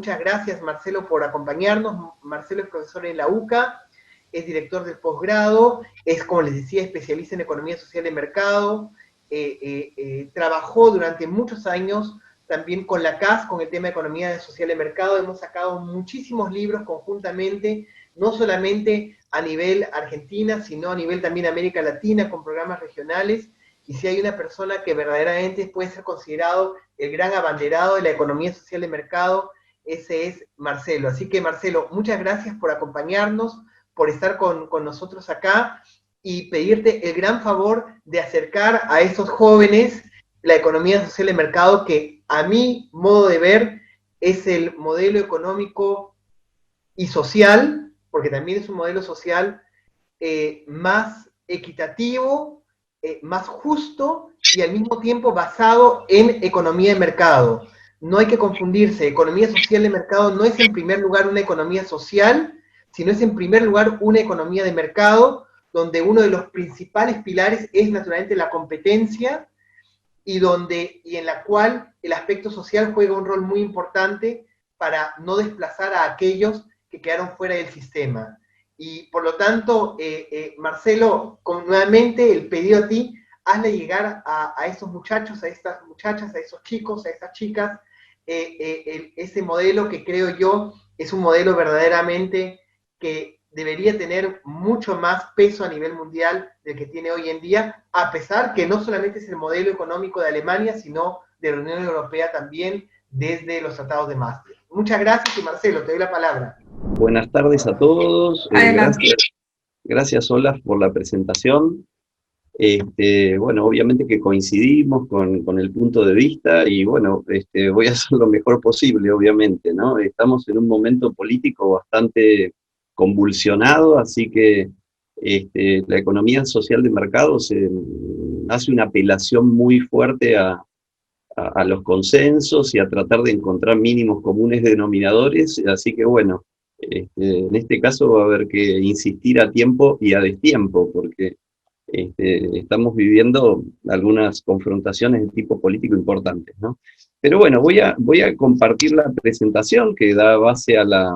muchas gracias, Marcelo, por acompañarnos. Marcelo es profesor en la UCA, es director del posgrado, es, como les decía, especialista en economía social de mercado, trabajó durante muchos años también con la CAS, con el tema de economía social de mercado. Hemos sacado muchísimos libros conjuntamente, no solamente a nivel Argentina, sino a nivel también América Latina, con programas regionales. Y si hay una persona que verdaderamente puede ser considerado el gran abanderado de la economía social de mercado, ese es Marcelo. Así que, Marcelo, muchas gracias por acompañarnos, por estar con nosotros acá, y pedirte el gran favor de acercar a esos jóvenes la economía social de mercado, que a mi modo de ver es el modelo económico y social, porque también es un modelo social más equitativo, más justo y al mismo tiempo basado en economía de mercado. No hay que confundirse, economía social de mercado no es en primer lugar una economía social, sino es en primer lugar una economía de mercado, donde uno de los principales pilares es naturalmente la competencia, y en la cual el aspecto social juega un rol muy importante para no desplazar a aquellos que quedaron fuera del sistema. Y por lo tanto, Marcelo, nuevamente el pedido a ti, hazle llegar a esos muchachos, a estas muchachas, a esos chicos, a estas chicas, ese modelo que creo yo es un modelo verdaderamente que debería tener mucho más peso a nivel mundial del que tiene hoy en día, a pesar que no solamente es el modelo económico de Alemania, sino de la Unión Europea también, desde los tratados de Maastricht. Muchas gracias, y Marcelo, te doy la palabra. Buenas tardes a todos. Gracias, Olaf, por la presentación. Bueno, obviamente que coincidimos con el punto de vista, y bueno, voy a hacer lo mejor posible, obviamente, ¿no? Estamos en un momento político bastante convulsionado, así que la economía social de mercado hace una apelación muy fuerte a los consensos y a tratar de encontrar mínimos comunes denominadores, así que bueno, en este caso va a haber que insistir a tiempo y a destiempo, porque estamos viviendo algunas confrontaciones de tipo político importantes, ¿no? Pero bueno, voy a compartir la presentación que da base a la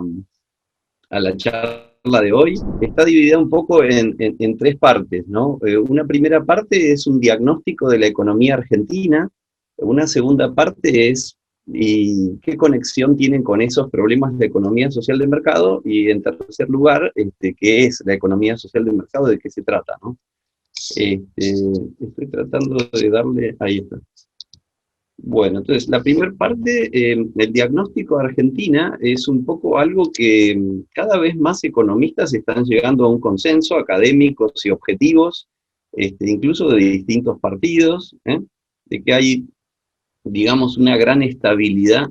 charla de hoy. Está dividida un poco en tres partes, ¿no? Una primera parte es un diagnóstico de la economía argentina. Una segunda parte es y qué conexión tienen con esos problemas de economía social de mercado, y en tercer lugar, qué es la economía social de mercado, de qué se trata, ¿no? Estoy tratando de darle, ahí está. Bueno, entonces, la primera parte, el diagnóstico de Argentina, es un poco algo que cada vez más economistas están llegando a un consenso, académicos y objetivos, incluso de distintos partidos, de que hay, digamos, una gran inestabilidad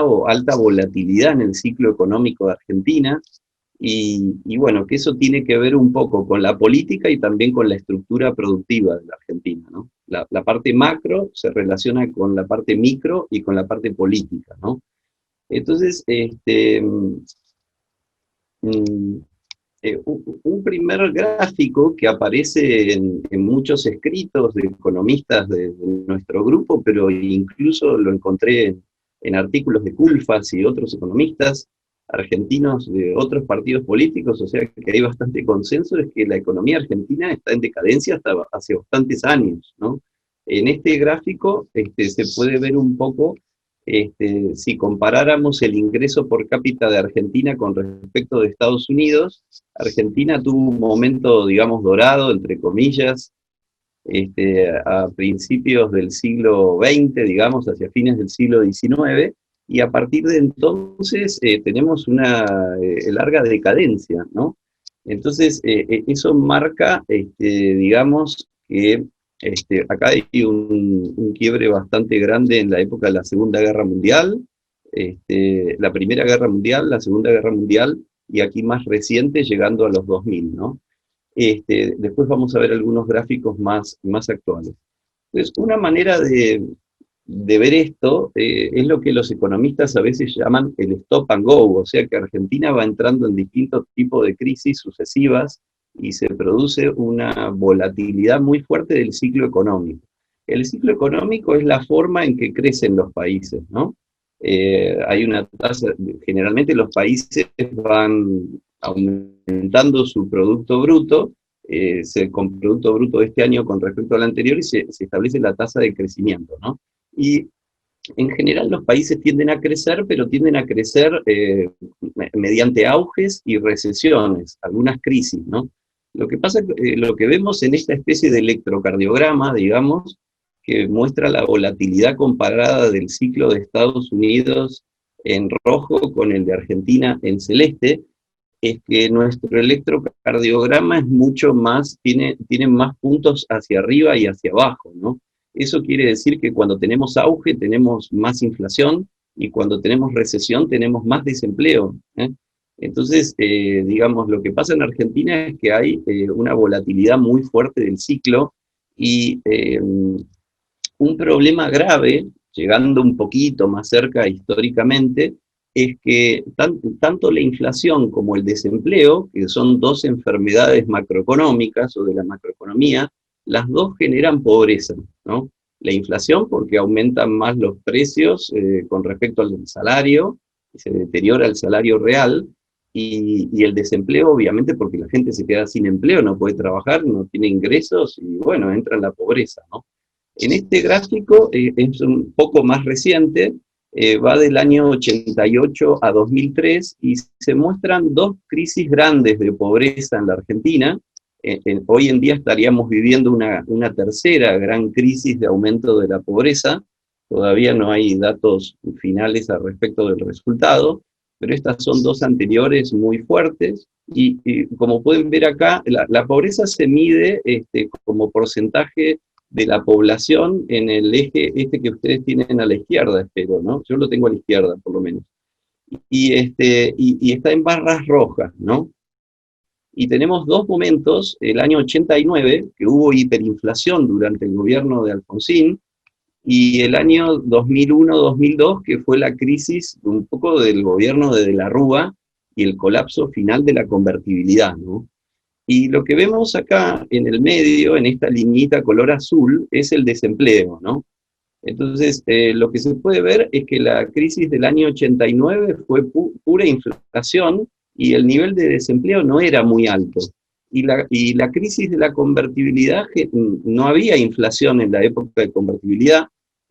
o alta volatilidad en el ciclo económico de Argentina, y bueno, que eso tiene que ver un poco con la política y también con la estructura productiva de la Argentina, ¿no? La parte macro se relaciona con la parte micro y con la parte política, ¿no? Entonces, un primer gráfico que aparece en muchos escritos de economistas de nuestro grupo, pero incluso lo encontré en artículos de Culfas y otros economistas argentinos de otros partidos políticos, o sea que hay bastante consenso, es que la economía argentina está en decadencia hasta hace bastantes años, ¿no? En este gráfico se puede ver un poco, si comparáramos el ingreso por cápita de Argentina con respecto de Estados Unidos, Argentina tuvo un momento, digamos, dorado, entre comillas, a principios del siglo XX, digamos, hacia fines del siglo XIX, y a partir de entonces tenemos una larga decadencia, ¿no? Entonces, eso marca, digamos, que acá hay un quiebre bastante grande en la época de la Segunda Guerra Mundial, la Primera Guerra Mundial, la Segunda Guerra Mundial, y aquí más reciente, llegando a los 2000, ¿no? Después vamos a ver algunos gráficos más actuales. Entonces, una manera de ver esto es lo que los economistas a veces llaman el stop and go, o sea que Argentina va entrando en distintos tipos de crisis sucesivas y se produce una volatilidad muy fuerte del ciclo económico. El ciclo económico es la forma en que crecen los países, ¿no? hay una tasa, generalmente los países van aumentando su Producto Bruto, con Producto Bruto de este año con respecto al anterior y se establece la tasa de crecimiento, ¿no? Y en general los países tienden a crecer, pero tienden a crecer mediante auges y recesiones, algunas crisis, ¿no? Lo que pasa, lo que vemos en esta especie de electrocardiograma, digamos, que muestra la volatilidad comparada del ciclo de Estados Unidos en rojo con el de Argentina en celeste, es que nuestro electrocardiograma es mucho más, tiene más puntos hacia arriba y hacia abajo, ¿no? Eso quiere decir que cuando tenemos auge tenemos más inflación y cuando tenemos recesión tenemos más desempleo, ¿eh? Entonces, digamos, lo que pasa en Argentina es que hay una volatilidad muy fuerte del ciclo y un problema grave, llegando un poquito más cerca históricamente, es que tanto la inflación como el desempleo, que son dos enfermedades macroeconómicas o de la macroeconomía, las dos generan pobreza, ¿no? La inflación porque aumentan más los precios con respecto al salario, y se deteriora el salario real, y el desempleo obviamente porque la gente se queda sin empleo, no puede trabajar, no tiene ingresos, y bueno, entra en la pobreza, ¿no? En este gráfico es un poco más reciente, va del año 88 a 2003 y se muestran dos crisis grandes de pobreza en la Argentina. Hoy en día estaríamos viviendo una tercera gran crisis de aumento de la pobreza. Todavía no hay datos finales al respecto del resultado, pero estas son dos anteriores muy fuertes. Y como pueden ver acá, la pobreza se mide como porcentaje de la población en el eje este que ustedes tienen a la izquierda, espero, ¿no? Yo lo tengo a la izquierda, por lo menos. Y está en barras rojas, ¿no? Y tenemos dos momentos, el año 89, que hubo hiperinflación durante el gobierno de Alfonsín, y el año 2001-2002, que fue la crisis un poco del gobierno de la Rúa y el colapso final de la convertibilidad, ¿no? Y lo que vemos acá en el medio, en esta liñita color azul, es el desempleo, ¿no? Entonces, lo que se puede ver es que la crisis del año 89 fue pura inflación y el nivel de desempleo no era muy alto. Y la crisis de la convertibilidad, no había inflación en la época de convertibilidad,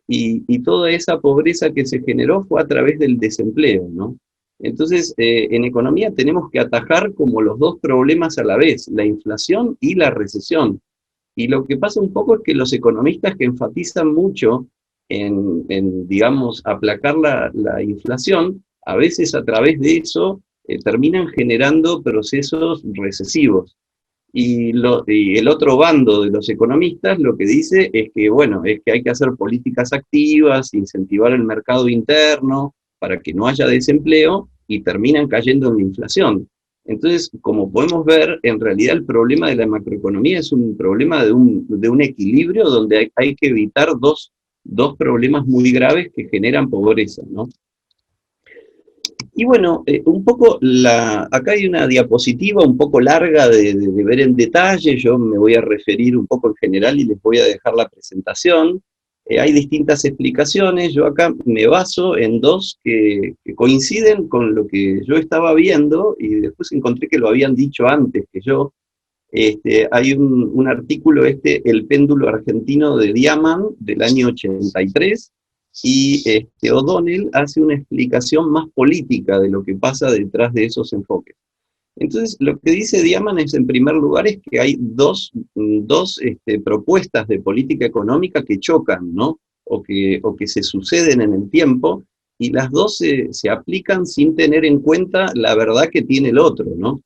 y toda esa pobreza que se generó fue a través del desempleo, ¿no? Entonces, en economía tenemos que atajar como los dos problemas a la vez, la inflación y la recesión. Y lo que pasa un poco es que los economistas que enfatizan mucho digamos, aplacar la inflación, a veces a través de eso terminan generando procesos recesivos. Y el otro bando de los economistas lo que dice es que, bueno, es que hay que hacer políticas activas, incentivar el mercado interno para que no haya desempleo y terminan cayendo en la inflación. Entonces, como podemos ver, en realidad el problema de la macroeconomía es un problema de un equilibrio donde hay que evitar dos problemas muy graves que generan pobreza, ¿no? Y bueno, un poco, acá hay una diapositiva un poco larga de ver en detalle, yo me voy a referir un poco en general y les voy a dejar la presentación. Hay distintas explicaciones, yo acá me baso en dos que coinciden con lo que yo estaba viendo y después encontré que lo habían dicho antes que yo. Hay un artículo, El péndulo argentino de Diamant, del año 83, y O'Donnell hace una explicación más política de lo que pasa detrás de esos enfoques. Entonces, lo que dice Diamant es, en primer lugar, es que hay dos propuestas de política económica que chocan, ¿no? O que se suceden en el tiempo, y las dos se aplican sin tener en cuenta la verdad que tiene el otro, ¿no?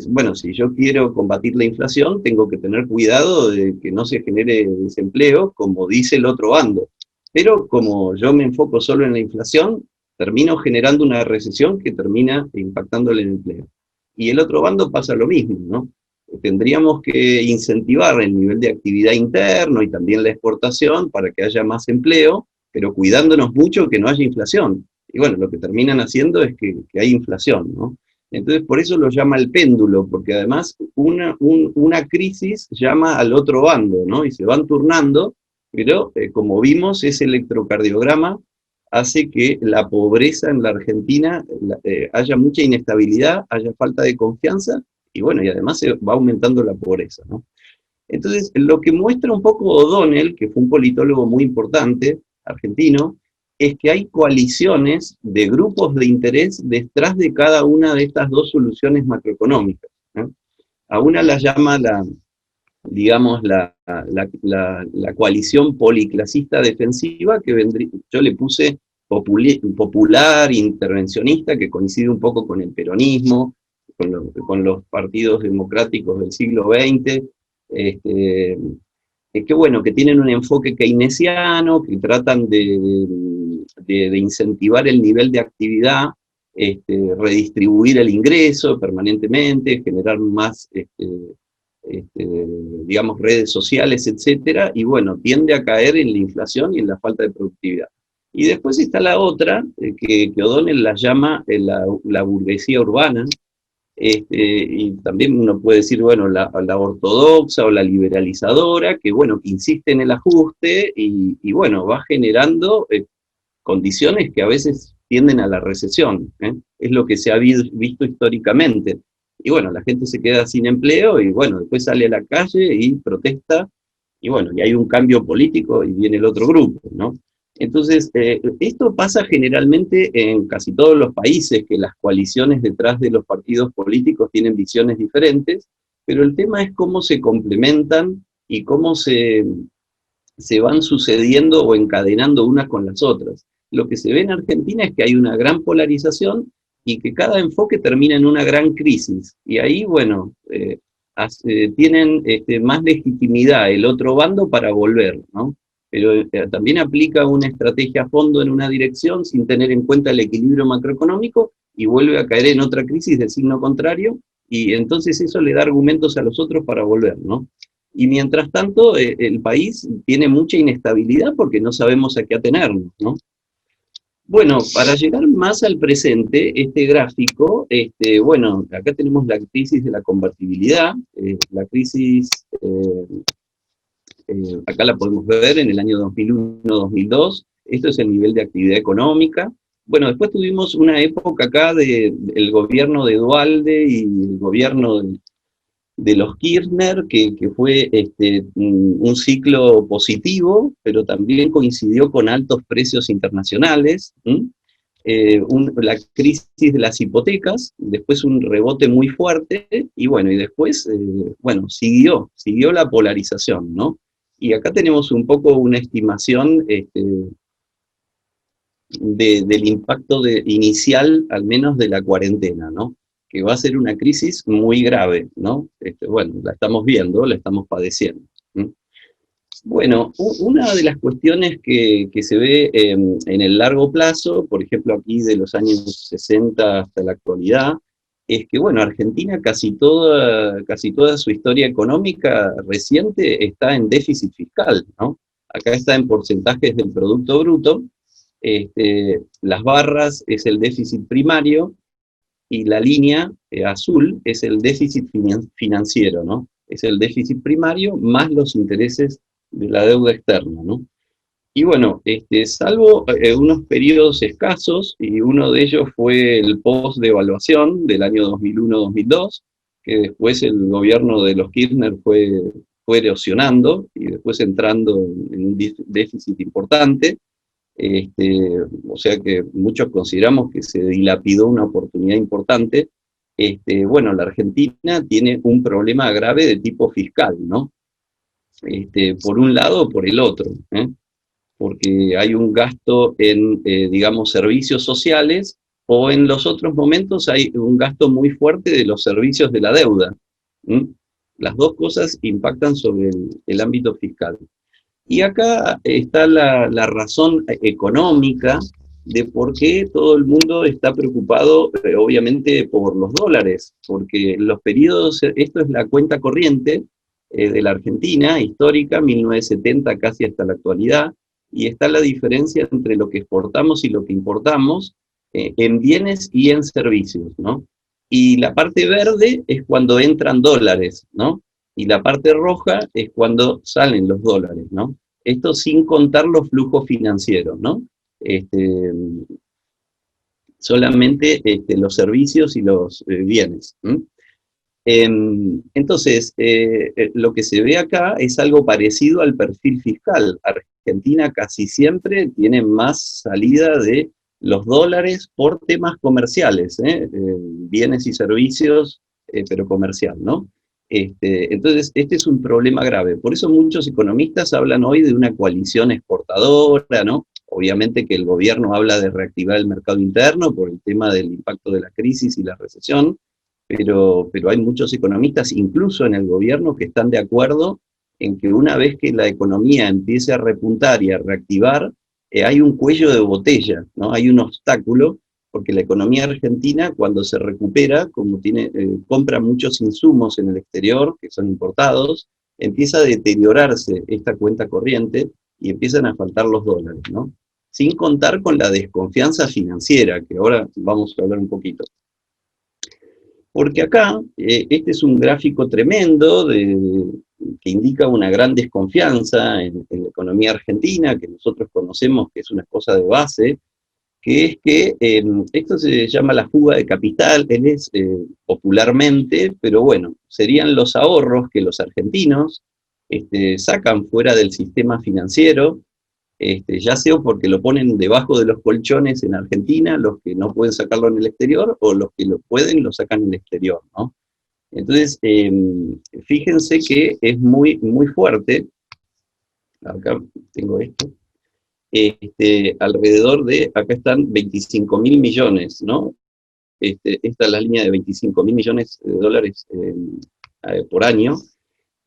Bueno, si yo quiero combatir la inflación, tengo que tener cuidado de que no se genere desempleo, como dice el otro bando. Pero como yo me enfoco solo en la inflación, termino generando una recesión que termina impactando el empleo. Y el otro bando pasa lo mismo, ¿no? Tendríamos que incentivar el nivel de actividad interno y también la exportación para que haya más empleo, pero cuidándonos mucho que no haya inflación. Y bueno, lo que terminan haciendo es que hay inflación, ¿no? Entonces, por eso lo llama el péndulo, porque además una crisis llama al otro bando, ¿no? Y se van turnando, pero como vimos, ese electrocardiograma hace que la pobreza en la Argentina haya mucha inestabilidad, haya falta de confianza, y bueno, y además se va aumentando la pobreza, ¿no? Entonces, lo que muestra un poco O'Donnell, que fue un politólogo muy importante, argentino, es que hay coaliciones de grupos de interés detrás de cada una de estas dos soluciones macroeconómicas, ¿no? A una la llama digamos, la coalición policlasista defensiva, que yo le puse popular, intervencionista, que coincide un poco con el peronismo, con los partidos democráticos del siglo XX, que bueno, que tienen un enfoque keynesiano, que tratan de incentivar el nivel de actividad, redistribuir el ingreso permanentemente, generar más, digamos, redes sociales, etcétera, y bueno, tiende a caer en la inflación y en la falta de productividad. Y después está la otra, que O'Donnell la llama la burguesía urbana, y también uno puede decir, bueno, la ortodoxa o la liberalizadora, que bueno, que insiste en el ajuste y bueno, va generando condiciones que a veces tienden a la recesión, ¿eh? Es lo que se ha visto históricamente. Y bueno, la gente se queda sin empleo y bueno, después sale a la calle y protesta, y bueno, y hay un cambio político y viene el otro grupo, ¿no? Entonces, esto pasa generalmente en casi todos los países, que las coaliciones detrás de los partidos políticos tienen visiones diferentes, pero el tema es cómo se complementan y cómo se van sucediendo o encadenando unas con las otras. Lo que se ve en Argentina es que hay una gran polarización y que cada enfoque termina en una gran crisis. Y ahí, bueno, tienen más legitimidad el otro bando para volver, ¿no? Pero también aplica una estrategia a fondo en una dirección sin tener en cuenta el equilibrio macroeconómico y vuelve a caer en otra crisis de signo contrario, y entonces eso le da argumentos a los otros para volver, ¿no? Y mientras tanto, el país tiene mucha inestabilidad porque no sabemos a qué atenernos, ¿no? Bueno, para llegar más al presente, este gráfico, bueno, acá tenemos la crisis de la convertibilidad, la crisis, acá la podemos ver en el año 2001-2002, esto es el nivel de actividad económica. Bueno, después tuvimos una época acá del gobierno de Duhalde y el gobierno de los Kirchner, que fue un ciclo positivo, pero también coincidió con altos precios internacionales, la crisis de las hipotecas, después un rebote muy fuerte, y bueno, y después, bueno, siguió la polarización, ¿no? Y acá tenemos un poco una estimación del impacto inicial, al menos de la cuarentena, ¿no? Que va a ser una crisis muy grave, ¿no? Bueno, la estamos viendo, la estamos padeciendo. Bueno, una de las cuestiones que se ve en el largo plazo, por ejemplo aquí de los años 60 hasta la actualidad, es que, bueno, Argentina casi toda su historia económica reciente está en déficit fiscal, ¿no? Acá está en porcentajes del Producto Bruto, las barras es el déficit primario, y la línea azul es el déficit financiero, ¿no? Es el déficit primario más los intereses de la deuda externa, ¿no? Y bueno, salvo unos periodos escasos, y uno de ellos fue el post-devaluación del año 2001-2002, que después el gobierno de los Kirchner fue erosionando y después entrando en un déficit importante. O sea que muchos consideramos que se dilapidó una oportunidad importante. Bueno, la Argentina tiene un problema grave de tipo fiscal, ¿no? Por un lado o por el otro, ¿eh? Porque hay un gasto en, digamos, servicios sociales, o en los otros momentos hay un gasto muy fuerte de los servicios de la deuda. Las dos cosas impactan sobre el ámbito fiscal. Y acá está la razón económica de por qué todo el mundo está preocupado, obviamente, por los dólares, porque los periodos, esto es la cuenta corriente de la Argentina, histórica, 1970 casi hasta la actualidad, y está la diferencia entre lo que exportamos y lo que importamos en bienes y en servicios, ¿no? Y la parte verde es cuando entran dólares, ¿no? Y la parte roja es cuando salen los dólares, ¿no? Esto sin contar los flujos financieros, ¿no? este, solamente los servicios y los bienes. Entonces, lo que se ve acá es algo parecido al perfil fiscal. Argentina casi siempre tiene más salida de los dólares por temas comerciales, bienes y servicios, pero comercial, ¿no? Entonces, este es un problema grave. Por eso muchos economistas hablan hoy de una coalición exportadora, ¿no? Obviamente que el gobierno habla de reactivar el mercado interno por el tema del impacto de la crisis y la recesión, pero hay muchos economistas, incluso en el gobierno, que están de acuerdo en que una vez que la economía empiece a repuntar y a reactivar, hay un cuello de botella, ¿no? Hay un obstáculo, porque la economía argentina, cuando se recupera, como compra muchos insumos en el exterior, que son importados, empieza a deteriorarse esta cuenta corriente y empiezan a faltar los dólares, ¿no? Sin contar con la desconfianza financiera, que ahora vamos a hablar un poquito. Porque acá, este es un gráfico tremendo que indica una gran desconfianza en la economía argentina, que nosotros conocemos que es una cosa de base, que es que esto se llama la fuga de capitales popularmente, pero bueno, serían los ahorros que los argentinos sacan fuera del sistema financiero, ya sea porque lo ponen debajo de los colchones en Argentina, los que no pueden sacarlo en el exterior, o los que lo pueden lo sacan en el exterior, ¿no? Entonces, fíjense que es muy, muy fuerte, acá tengo esto, alrededor de, acá están 25.000 millones, ¿no? Esta es la línea de 25.000 millones de dólares por año,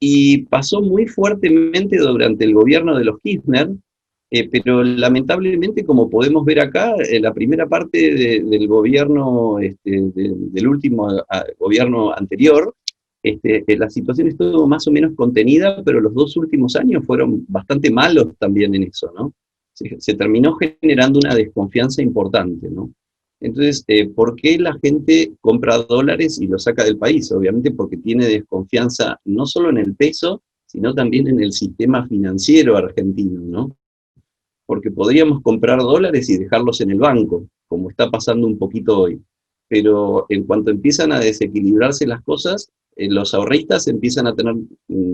y pasó muy fuertemente durante el gobierno de los Kirchner, pero lamentablemente, como podemos ver acá, la primera parte del gobierno, del último gobierno anterior, la situación estuvo más o menos contenida, pero los 2 últimos años fueron bastante malos también en eso, ¿no? Se terminó generando una desconfianza importante, ¿no? Entonces, ¿por qué la gente compra dólares y los saca del país? Obviamente porque tiene desconfianza no solo en el peso, sino también en el sistema financiero argentino, ¿no? Porque podríamos comprar dólares y dejarlos en el banco, como está pasando un poquito hoy. Pero en cuanto empiezan a desequilibrarse las cosas, los ahorristas empiezan a tener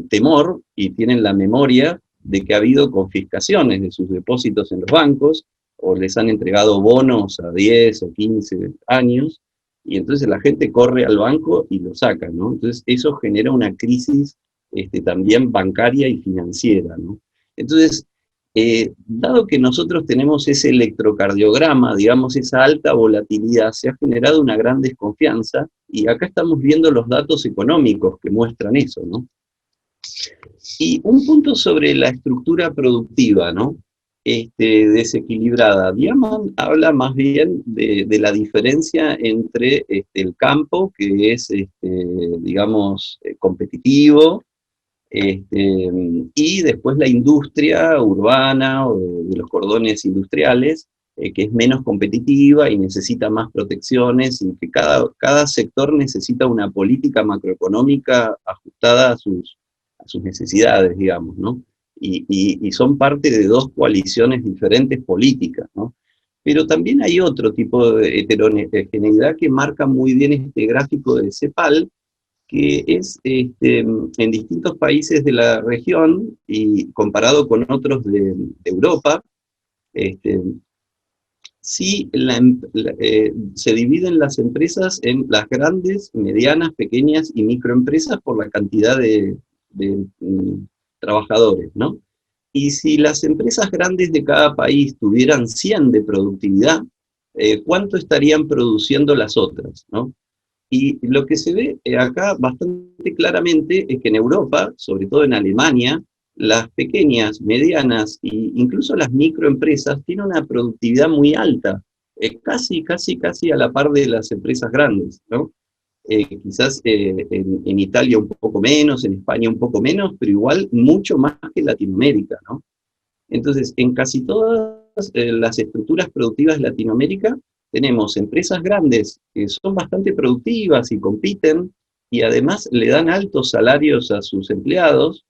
temor y tienen la memoria de que ha habido confiscaciones de sus depósitos en los bancos, o les han entregado bonos a 10 o 15 años, y entonces la gente corre al banco y lo saca, ¿no? Entonces eso genera una crisis también bancaria y financiera, ¿no? Entonces, dado que nosotros tenemos ese electrocardiograma, digamos, esa alta volatilidad, se ha generado una gran desconfianza, y acá estamos viendo los datos económicos que muestran eso, ¿no? Y un punto sobre la estructura productiva, ¿no? Desequilibrada. Diamond habla más bien de la diferencia entre el campo, que es, digamos, competitivo, y después la industria urbana o de los cordones industriales, que es menos competitiva y necesita más protecciones, y que cada sector necesita una política macroeconómica ajustada a sus necesidades, digamos, ¿no? Y son parte de 2 coaliciones diferentes políticas, ¿no? Pero también hay otro tipo de heterogeneidad que marca muy bien este gráfico de CEPAL, que es en distintos países de la región y comparado con otros de Europa, sí se dividen las empresas en las grandes, medianas, pequeñas y microempresas por la cantidad de trabajadores, ¿no? Y si las empresas grandes de cada país tuvieran 100 de productividad, ¿cuánto estarían produciendo las otras, ¿no? Y lo que se ve acá bastante claramente es que en Europa, sobre todo en Alemania, las pequeñas, medianas e incluso las microempresas tienen una productividad muy alta, casi a la par de las empresas grandes, ¿no? Quizás en Italia un poco menos, en España un poco menos, pero igual mucho más que en Latinoamérica, ¿no? Entonces, en casi todas las estructuras productivas de Latinoamérica tenemos empresas grandes que son bastante productivas y compiten, y además le dan altos salarios a sus empleados,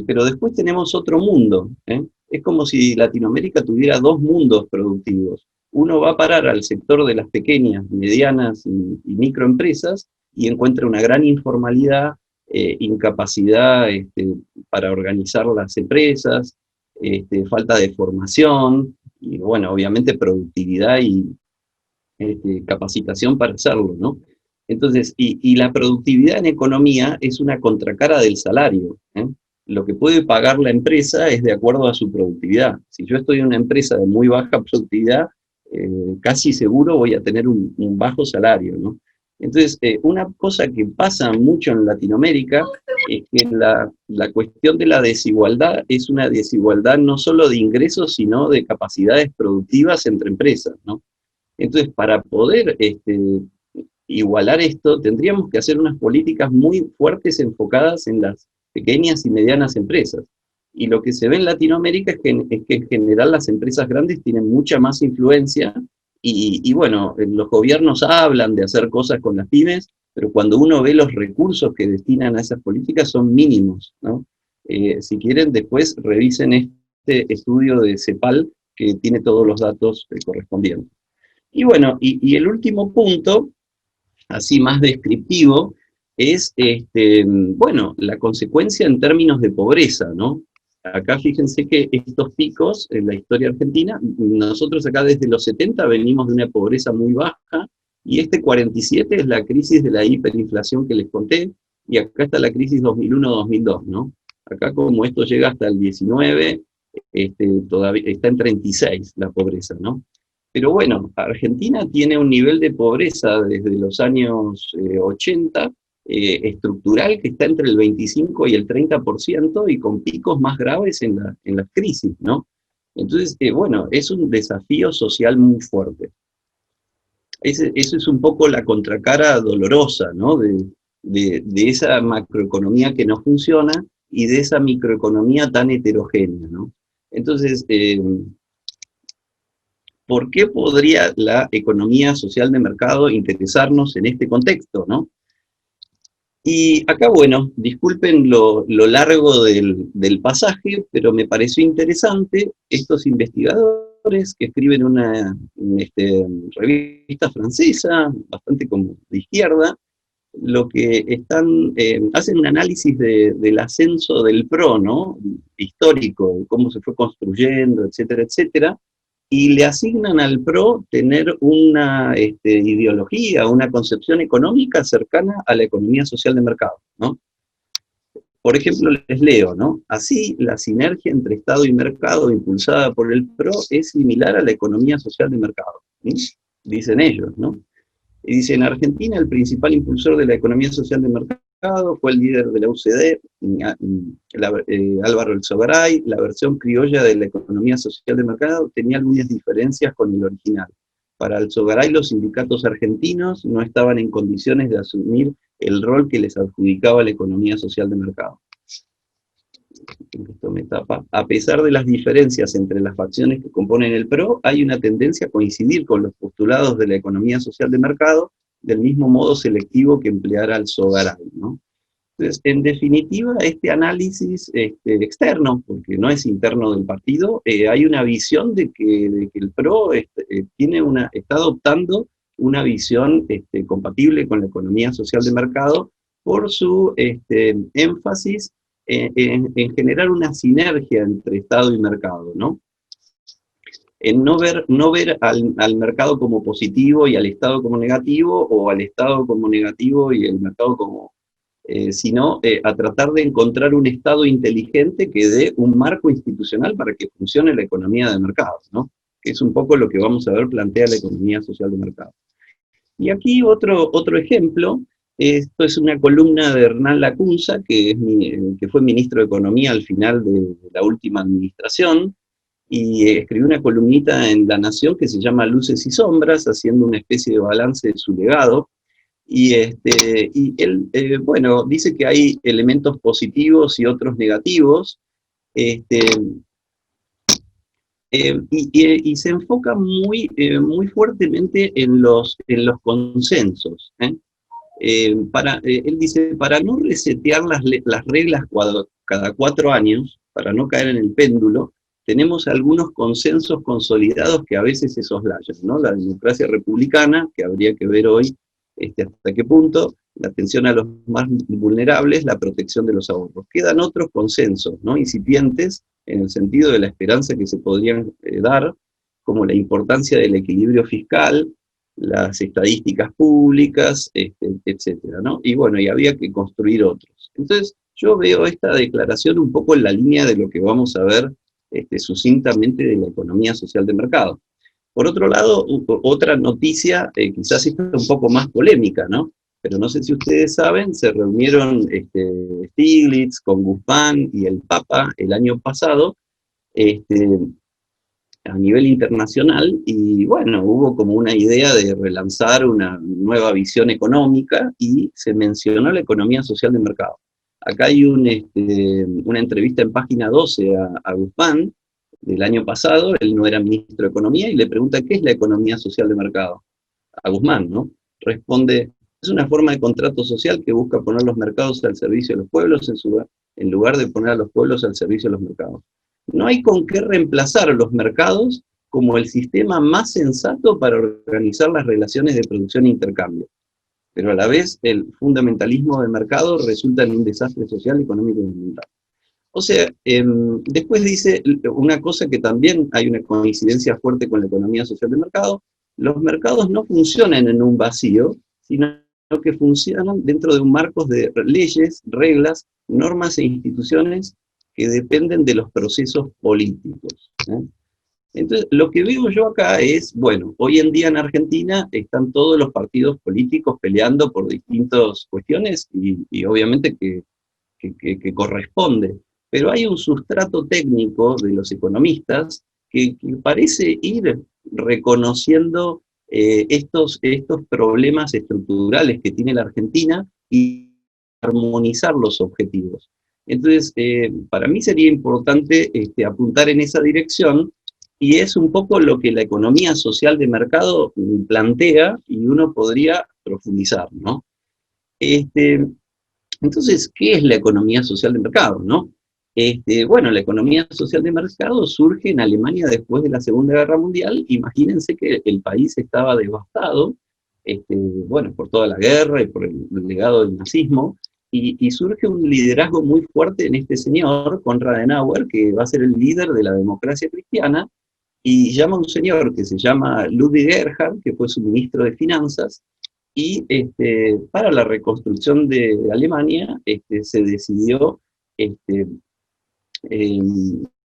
pero después tenemos otro mundo, ¿eh? es como si Latinoamérica tuviera dos mundos productivos. Uno va a parar al sector de las pequeñas, medianas y microempresas y encuentra una gran informalidad, incapacidad para organizar las empresas, falta de formación y, bueno, obviamente productividad y capacitación para hacerlo, ¿no? Entonces, y la productividad en economía es una contracara del salario, ¿eh? Lo que puede pagar la empresa es de acuerdo a su productividad. Si yo estoy en una empresa de muy baja productividad, casi seguro voy a tener un bajo salario, ¿no? Entonces, una cosa que pasa mucho en Latinoamérica es que la cuestión de la desigualdad es una desigualdad no solo de ingresos, sino de capacidades productivas entre empresas, ¿no? Entonces, para poder igualar esto, tendríamos que hacer unas políticas muy fuertes enfocadas en las pequeñas y medianas empresas. Y lo que se ve en Latinoamérica es que en general las empresas grandes tienen mucha más influencia y bueno, los gobiernos hablan de hacer cosas con las pymes, pero cuando uno ve los recursos que destinan a esas políticas son mínimos, ¿no? Si quieren, después revisen este estudio de CEPAL que tiene todos los datos correspondientes. Y bueno, y el último punto, así más descriptivo, es, bueno, la consecuencia en términos de pobreza, ¿no? Acá fíjense que estos picos en la historia argentina, nosotros acá desde los 70 venimos de una pobreza muy baja, y 47 es la crisis de la hiperinflación que les conté, y acá está la crisis 2001-2002, ¿no? Acá como esto llega hasta el 19, todavía está en 36 la pobreza, ¿no? Pero bueno, Argentina tiene un nivel de pobreza desde los años 80, estructural, que está entre el 25 y el 30%, y con picos más graves en las crisis, ¿no? Entonces, bueno, es un desafío social muy fuerte. Eso es un poco la contracara dolorosa, ¿no? De esa macroeconomía que no funciona y de esa microeconomía tan heterogénea, ¿no? Entonces, ¿por qué podría la economía social de mercado interesarnos en este contexto, ¿no? Y acá, bueno, disculpen lo largo del pasaje, pero me pareció interesante estos investigadores que escriben una revista francesa, bastante como de izquierda, lo que hacen un análisis del ascenso del PRO, ¿no? Histórico, de cómo se fue construyendo, etcétera, etcétera, y le asignan al PRO tener una ideología, una concepción económica cercana a la economía social de mercado, ¿no? Por ejemplo, les leo, ¿no? Así, la sinergia entre Estado y mercado impulsada por el PRO es similar a la economía social de mercado, ¿sí? Dicen ellos, ¿no? Y dice, en Argentina el principal impulsor de la economía social de mercado fue el líder de la UCD, Álvaro Alzogaray. La versión criolla de la economía social de mercado tenía algunas diferencias con el original. Para Alzogaray, los sindicatos argentinos no estaban en condiciones de asumir el rol que les adjudicaba la economía social de mercado. Esto me tapa. A pesar de las diferencias entre las facciones que componen el PRO, hay una tendencia a coincidir con los postulados de la economía social de mercado, del mismo modo selectivo que empleara Alzogaray, ¿no? Entonces, en definitiva, este análisis externo, porque no es interno del partido, hay una visión de que el PRO está adoptando una visión compatible con la economía social de mercado por su énfasis en generar una sinergia entre Estado y mercado, ¿no? En no ver al mercado como positivo y al Estado como negativo, o al Estado como negativo y el mercado como... sino a tratar de encontrar un Estado inteligente que dé un marco institucional para que funcione la economía de mercados, ¿no? Que es un poco lo que vamos a ver plantea la economía social de mercado. Y aquí otro ejemplo. Esto es una columna de Hernán Lacunza, que fue ministro de Economía al final de la última administración, y escribió una columnita en La Nación que se llama Luces y Sombras, haciendo una especie de balance de su legado. Y él, bueno, dice que hay elementos positivos y otros negativos, y se enfoca muy fuertemente en los consensos, ¿eh? Él dice, para no resetear las reglas cada 4 años, para no caer en el péndulo, tenemos algunos consensos consolidados que a veces se soslayan, ¿no? La democracia republicana, que habría que ver hoy hasta qué punto, la atención a los más vulnerables, la protección de los ahorros. Quedan otros consensos, ¿no? Incipientes, en el sentido de la esperanza que se podrían dar, como la importancia del equilibrio fiscal, las estadísticas públicas, etcétera, ¿no? Y bueno, y había que construir otros. Entonces, yo veo esta declaración un poco en la línea de lo que vamos a ver sucintamente de la economía social de mercado. Por otro lado, otra noticia, quizás esta un poco más polémica, ¿no? Pero no sé si ustedes saben, se reunieron Stiglitz con Guzmán y el Papa el año pasado, a nivel internacional, y bueno, hubo como una idea de relanzar una nueva visión económica, y se mencionó la economía social de mercado. Acá hay una entrevista en Página 12 a Guzmán, del año pasado. Él no era ministro de Economía, y le pregunta qué es la economía social de mercado. A Guzmán, ¿no? Responde: es una forma de contrato social que busca poner los mercados al servicio de los pueblos en lugar de poner a los pueblos al servicio de los mercados. No hay con qué reemplazar a los mercados como el sistema más sensato para organizar las relaciones de producción e intercambio. Pero a la vez, el fundamentalismo del mercado resulta en un desastre social, económico y ambiental. O sea, después dice una cosa que también hay una coincidencia fuerte con la economía social de mercado: los mercados no funcionan en un vacío, sino que funcionan dentro de un marco de leyes, reglas, normas e instituciones que dependen de los procesos políticos, ¿eh? Entonces, lo que veo yo acá es, bueno, hoy en día en Argentina están todos los partidos políticos peleando por distintas cuestiones, y obviamente que corresponde, pero hay un sustrato técnico de los economistas que parece ir reconociendo estos problemas estructurales que tiene la Argentina y armonizar los objetivos. Entonces, para mí sería importante apuntar en esa dirección, y es un poco lo que la economía social de mercado plantea, y uno podría profundizar, ¿no? Entonces, ¿qué es la economía social de mercado, no? Bueno, la economía social de mercado surge en Alemania después de la Segunda Guerra Mundial. Imagínense que el país estaba devastado, bueno, por toda la guerra y por el legado del nazismo, y surge un liderazgo muy fuerte en este señor, Konrad Adenauer, que va a ser el líder de la democracia cristiana, y llama a un señor que se llama Ludwig Erhard, que fue su ministro de Finanzas, y para la reconstrucción de Alemania se decidió eh,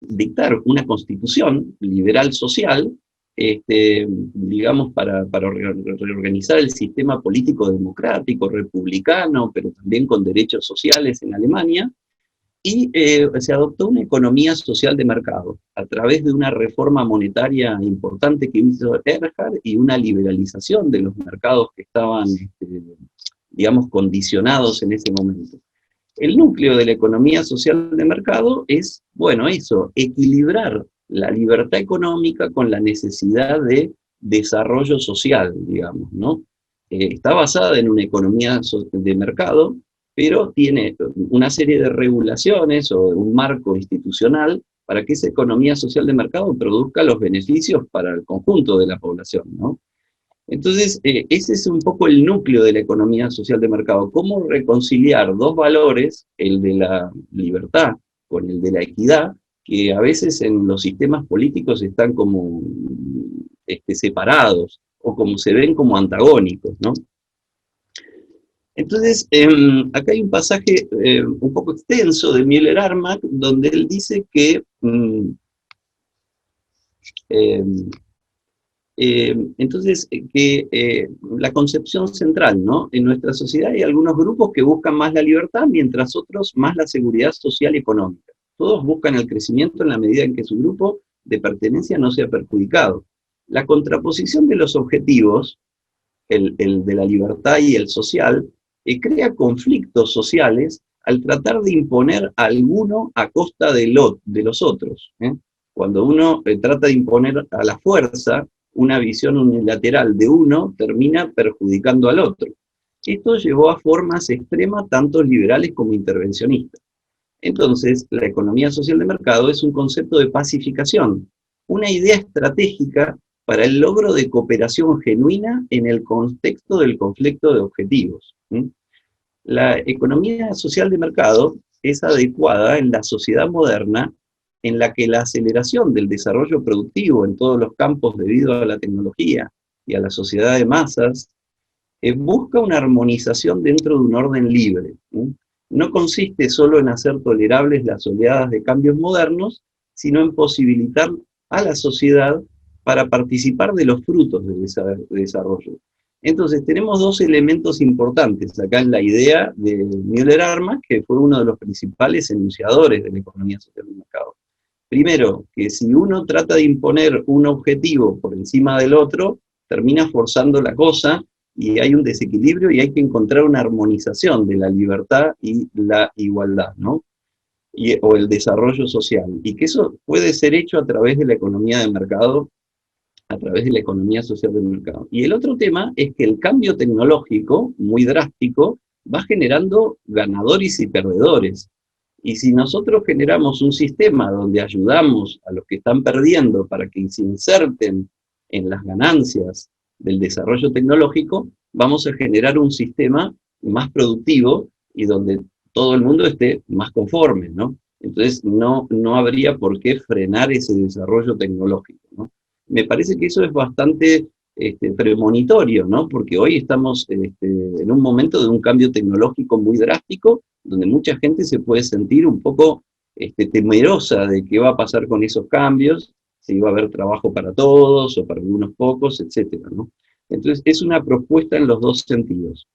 dictar una constitución liberal social, digamos, para reorganizar el sistema político democrático, republicano, pero también con derechos sociales en Alemania, y se adoptó una economía social de mercado a través de una reforma monetaria importante que hizo Erhard y una liberalización de los mercados que estaban, digamos, condicionados en ese momento. El núcleo de la economía social de mercado es, bueno, eso, equilibrar la libertad económica con la necesidad de desarrollo social, digamos, ¿no? Está basada en una economía de mercado, pero tiene una serie de regulaciones o un marco institucional para que esa economía social de mercado produzca los beneficios para el conjunto de la población, ¿no? Entonces, ese es un poco el núcleo de la economía social de mercado: cómo reconciliar dos valores, el de la libertad con el de la equidad, que a veces en los sistemas políticos están como separados, o como se ven como antagónicos, ¿no? Entonces, acá hay un pasaje un poco extenso de Müller-Armack, donde él dice que la concepción central, ¿no? En nuestra sociedad hay algunos grupos que buscan más la libertad, mientras otros más la seguridad social y económica. Todos buscan el crecimiento en la medida en que su grupo de pertenencia no sea perjudicado. La contraposición de los objetivos, el de la libertad y el social, crea conflictos sociales al tratar de imponer a alguno a costa de los otros, ¿eh? Cuando uno trata de imponer a la fuerza una visión unilateral de uno, termina perjudicando al otro. Esto llevó a formas extremas, tanto liberales como intervencionistas. Entonces, la economía social de mercado es un concepto de pacificación, una idea estratégica para el logro de cooperación genuina en el contexto del conflicto de objetivos. La economía social de mercado es adecuada en la sociedad moderna en la que la aceleración del desarrollo productivo en todos los campos debido a la tecnología y a la sociedad de masas busca una armonización dentro de un orden libre. No consiste solo en hacer tolerables las oleadas de cambios modernos, sino en posibilitar a la sociedad para participar de los frutos del desarrollo. Entonces, tenemos dos elementos importantes acá en la idea de Müller-Armack, que fue uno de los principales enunciadores de la economía social del mercado. Primero, que si uno trata de imponer un objetivo por encima del otro, termina forzando la cosa y hay un desequilibrio y hay que encontrar una armonización de la libertad y la igualdad, ¿no? O el desarrollo social. Y que eso puede ser hecho a través de la economía de mercado, a través de la economía social del mercado. Y el otro tema es que el cambio tecnológico, muy drástico, va generando ganadores y perdedores. Y si nosotros generamos un sistema donde ayudamos a los que están perdiendo para que se inserten en las ganancias del desarrollo tecnológico, vamos a generar un sistema más productivo y donde todo el mundo esté más conforme, ¿no? Entonces no habría por qué frenar ese desarrollo tecnológico, ¿no? Me parece que eso es bastante premonitorio, ¿no? Porque hoy estamos en un momento de un cambio tecnológico muy drástico, donde mucha gente se puede sentir un poco temerosa de qué va a pasar con esos cambios, si va a haber trabajo para todos o para algunos pocos, etcétera, ¿no? Entonces, es una propuesta en los dos sentidos.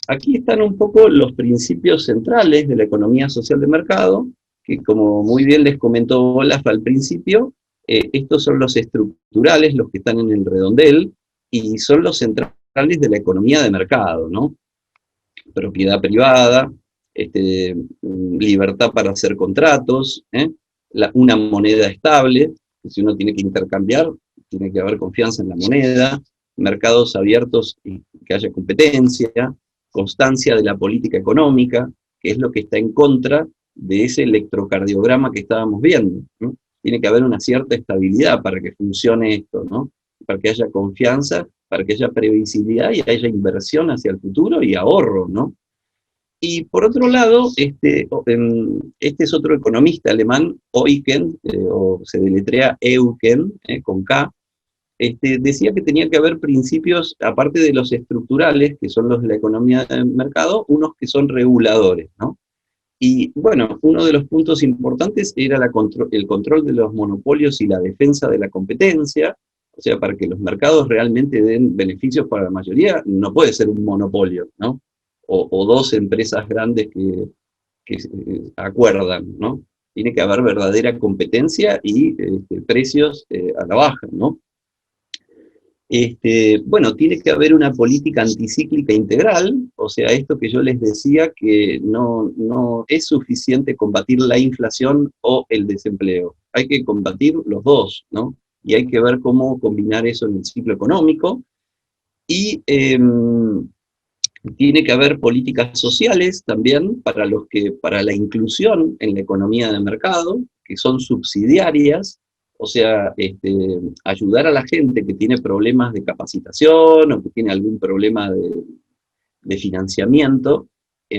Aquí están un poco los principios centrales de la economía social de mercado, que como muy bien les comentó Olaf al principio, estos son los estructurales, los que están en el redondel, y son los centrales de la economía de mercado, ¿no? Propiedad privada, libertad para hacer contratos, una moneda estable, que si uno tiene que intercambiar, tiene que haber confianza en la moneda, mercados abiertos y que haya competencia, constancia de la política económica, que es lo que está en contra de ese electrocardiograma que estábamos viendo, ¿no? Tiene que haber una cierta estabilidad para que funcione esto, ¿no? Para que haya confianza, para que haya previsibilidad y haya inversión hacia el futuro y ahorro, ¿no? Y por otro lado, este es otro economista alemán, Eucken, o se deletrea Eucken, con K, decía que tenía que haber principios, aparte de los estructurales, que son los de la economía de mercado, unos que son reguladores, ¿no? Y bueno, uno de los puntos importantes era el control de los monopolios y la defensa de la competencia, o sea, para que los mercados realmente den beneficios para la mayoría, no puede ser un monopolio, ¿no? O dos empresas grandes que acuerdan, ¿no? Tiene que haber verdadera competencia y precios a la baja, ¿no? Bueno, tiene que haber una política anticíclica integral, o sea, esto que yo les decía, que no es suficiente combatir la inflación o el desempleo, hay que combatir los dos, ¿no? Y hay que ver cómo combinar eso en el ciclo económico, y tiene que haber políticas sociales también para la inclusión en la economía de mercado, que son subsidiarias, o sea, ayudar a la gente que tiene problemas de capacitación o que tiene algún problema de financiamiento,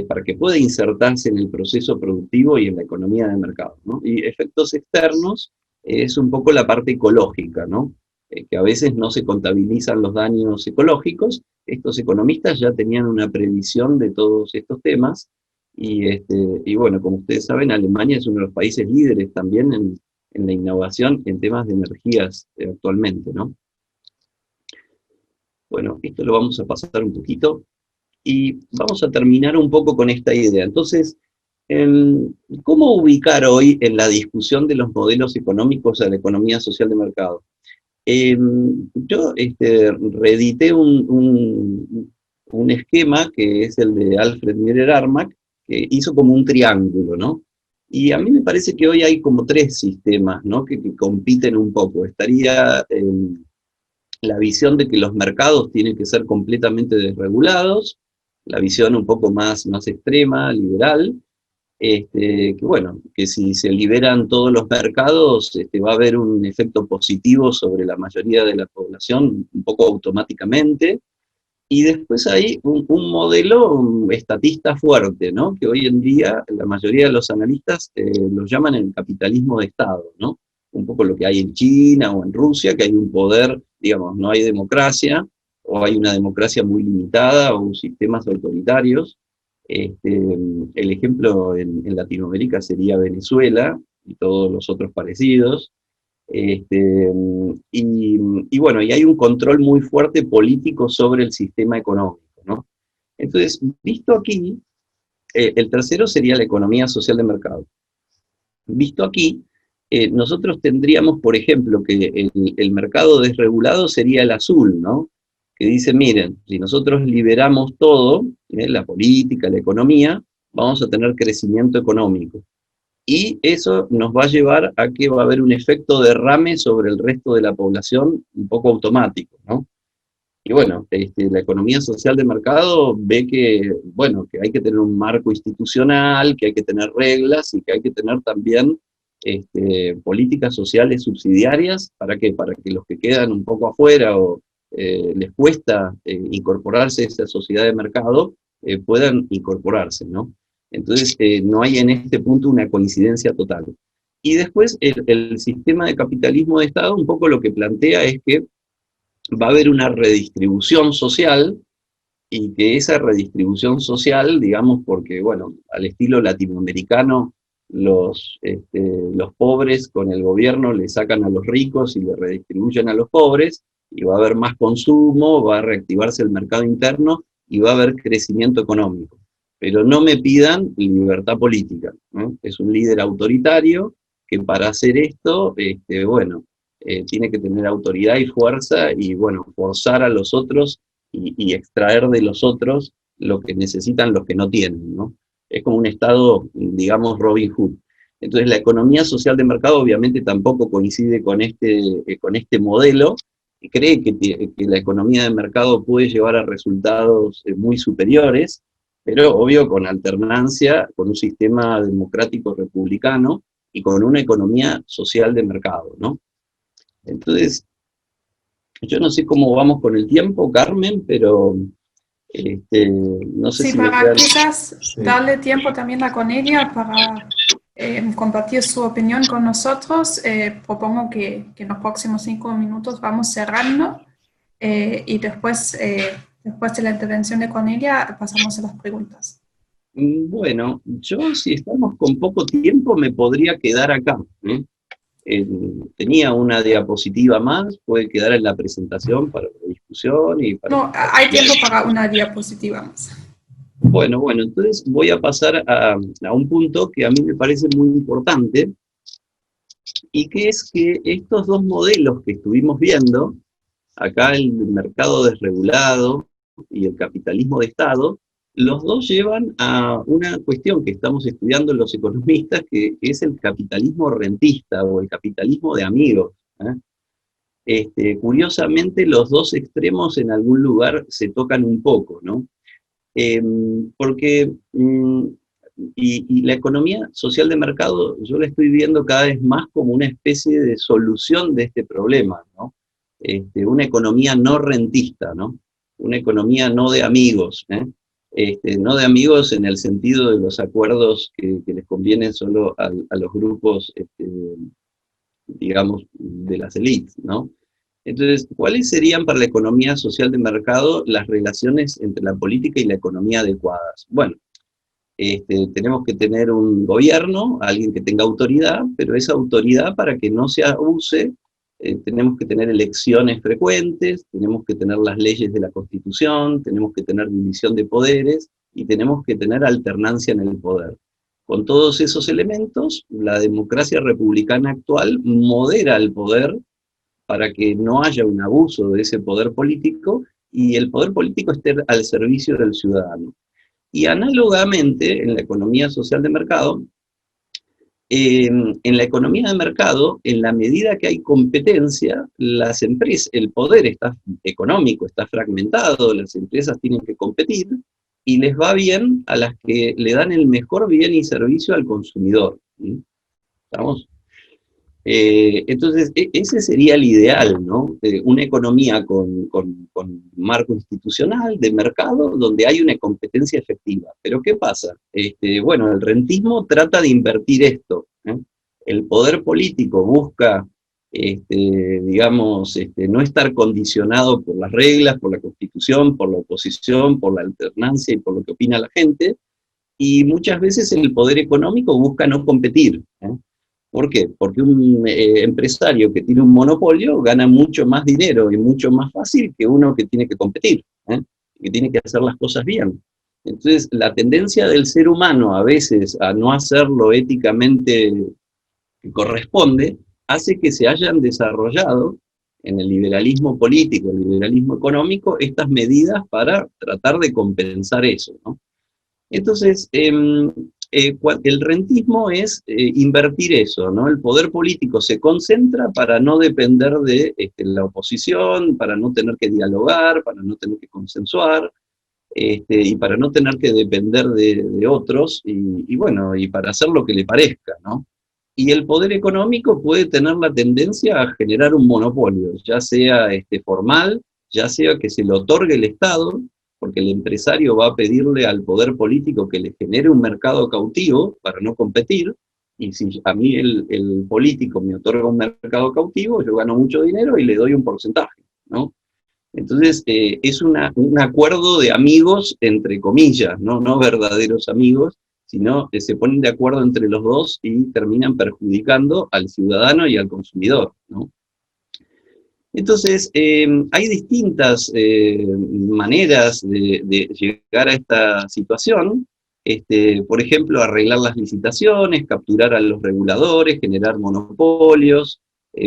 para que pueda insertarse en el proceso productivo y en la economía de mercado, ¿no? Y efectos externos es un poco la parte ecológica, ¿no? Que a veces no se contabilizan los daños ecológicos. Estos economistas ya tenían una previsión de todos estos temas, y bueno, como ustedes saben, Alemania es uno de los países líderes también en la innovación en temas de energías actualmente, ¿no? Bueno, esto lo vamos a pasar un poquito, y vamos a terminar un poco con esta idea. Entonces, ¿cómo ubicar hoy en la discusión de los modelos económicos a la economía social de mercado? Yo reedité un esquema que es el de Alfred Müller-Armack, que hizo como un triángulo, ¿no? Y a mí me parece que hoy hay como tres sistemas, ¿no? que compiten un poco. Estaría la visión de que los mercados tienen que ser completamente desregulados, la visión un poco más extrema, liberal, que bueno, que si se liberan todos los mercados, va a haber un efecto positivo sobre la mayoría de la población, un poco automáticamente. Y después hay un modelo estatista fuerte, ¿no? Que hoy en día la mayoría de los analistas lo llaman el capitalismo de Estado, ¿no? Un poco lo que hay en China o en Rusia, que hay un poder, digamos, no hay democracia, o hay una democracia muy limitada, o sistemas autoritarios. El ejemplo en Latinoamérica sería Venezuela y todos los otros parecidos. Este, y bueno, y hay un control muy fuerte político sobre el sistema económico, ¿no? Entonces, visto aquí, el tercero sería la economía social de mercado. Visto aquí, nosotros tendríamos, por ejemplo, que el mercado desregulado sería el azul, ¿no? Que dice, miren, si nosotros liberamos todo, la política, la economía, vamos a tener crecimiento económico. Y eso nos va a llevar a que va a haber un efecto derrame sobre el resto de la población un poco automático, ¿no? Y bueno, la economía social de mercado ve que, bueno, que hay que tener un marco institucional, que hay que tener reglas y que hay que tener también políticas sociales subsidiarias. ¿Para qué? Para que los que quedan un poco afuera o les cuesta incorporarse a esa sociedad de mercado, puedan incorporarse, ¿no? Entonces, no hay en este punto una coincidencia total. Y después, el sistema de capitalismo de Estado un poco lo que plantea es que va a haber una redistribución social y que esa redistribución social, digamos, porque, bueno, al estilo latinoamericano, los pobres con el gobierno le sacan a los ricos y le redistribuyen a los pobres, y va a haber más consumo, va a reactivarse el mercado interno y va a haber crecimiento económico. Pero no me pidan libertad política, ¿no? Es un líder autoritario que para hacer esto, bueno, tiene que tener autoridad y fuerza y, bueno, forzar a los otros y extraer de los otros lo que necesitan los que no tienen, ¿no? Es como un estado, digamos, Robin Hood. Entonces la economía social de mercado obviamente tampoco coincide con este modelo, y cree que la economía de mercado puede llevar a resultados muy superiores, pero obvio con alternancia, con un sistema democrático republicano y con una economía social de mercado, ¿no? Entonces, yo no sé cómo vamos con el tiempo, Carmen, pero no sé Sí, si me para quedan... quizás Sí. darle tiempo también a Cornelia para compartir su opinión con nosotros, propongo que en los próximos 5 minutos vamos cerrando y después de la intervención de Cornelia pasamos a las preguntas. Bueno, yo si estamos con poco tiempo me podría quedar acá, ¿eh? Tenía una diapositiva más, puede quedar en la presentación para la discusión y para... No, hay tiempo para una diapositiva más. Bueno, entonces voy a pasar a un punto que a mí me parece muy importante, y que es que estos dos modelos que estuvimos viendo, acá el mercado desregulado y el capitalismo de Estado, los dos llevan a una cuestión que estamos estudiando los economistas, que es el capitalismo rentista o el capitalismo de amigos, ¿eh? Curiosamente, los dos extremos en algún lugar se tocan un poco, ¿no? Porque y la economía social de mercado yo la estoy viendo cada vez más como una especie de solución de este problema, ¿no? Una economía no rentista, ¿no? Una economía no de amigos, ¿eh? No de amigos en el sentido de los acuerdos que les convienen solo a los grupos, digamos, de las élites, ¿no? Entonces, ¿cuáles serían para la economía social de mercado las relaciones entre la política y la economía adecuadas? Bueno, tenemos que tener un gobierno, alguien que tenga autoridad, pero esa autoridad, para que no se abuse, tenemos que tener elecciones frecuentes, tenemos que tener las leyes de la Constitución, tenemos que tener división de poderes y tenemos que tener alternancia en el poder. Con todos esos elementos, la democracia republicana actual modera el poder para que no haya un abuso de ese poder político y el poder político esté al servicio del ciudadano. Y análogamente, en la economía social de mercado, en la economía de mercado, en la medida que hay competencia, las empresas, el poder económico está fragmentado, las empresas tienen que competir, y les va bien a las que le dan el mejor bien y servicio al consumidor. ¿Estamos? Entonces, ese sería el ideal, ¿no? Una economía con marco institucional, de mercado, donde hay una competencia efectiva. Pero ¿qué pasa? Bueno, el rentismo trata de invertir esto, ¿eh? El poder político busca, digamos, no estar condicionado por las reglas, por la Constitución, por la oposición, por la alternancia y por lo que opina la gente, y muchas veces el poder económico busca no competir, ¿eh? ¿Por qué? Porque un empresario que tiene un monopolio gana mucho más dinero y mucho más fácil que uno que tiene que competir, ¿eh? Que tiene que hacer las cosas bien. Entonces, la tendencia del ser humano a veces a no hacer lo éticamente que corresponde, hace que se hayan desarrollado en el liberalismo político, el liberalismo económico, estas medidas para tratar de compensar eso, ¿no? Entonces, el rentismo es invertir eso, ¿no? El poder político se concentra para no depender de la oposición, para no tener que dialogar, para no tener que consensuar, y para no tener que depender de otros, y bueno, y para hacer lo que le parezca, ¿no? Y el poder económico puede tener la tendencia a generar un monopolio, ya sea formal, ya sea que se lo otorgue el Estado, porque el empresario va a pedirle al poder político que le genere un mercado cautivo para no competir, y si a mí el político me otorga un mercado cautivo, yo gano mucho dinero y le doy un porcentaje, ¿no? Entonces, es un acuerdo de amigos, entre comillas, ¿no? No verdaderos amigos, sino que se ponen de acuerdo entre los dos y terminan perjudicando al ciudadano y al consumidor, ¿no? Entonces, hay distintas maneras de llegar a esta situación. Por ejemplo, arreglar las licitaciones, capturar a los reguladores, generar monopolios,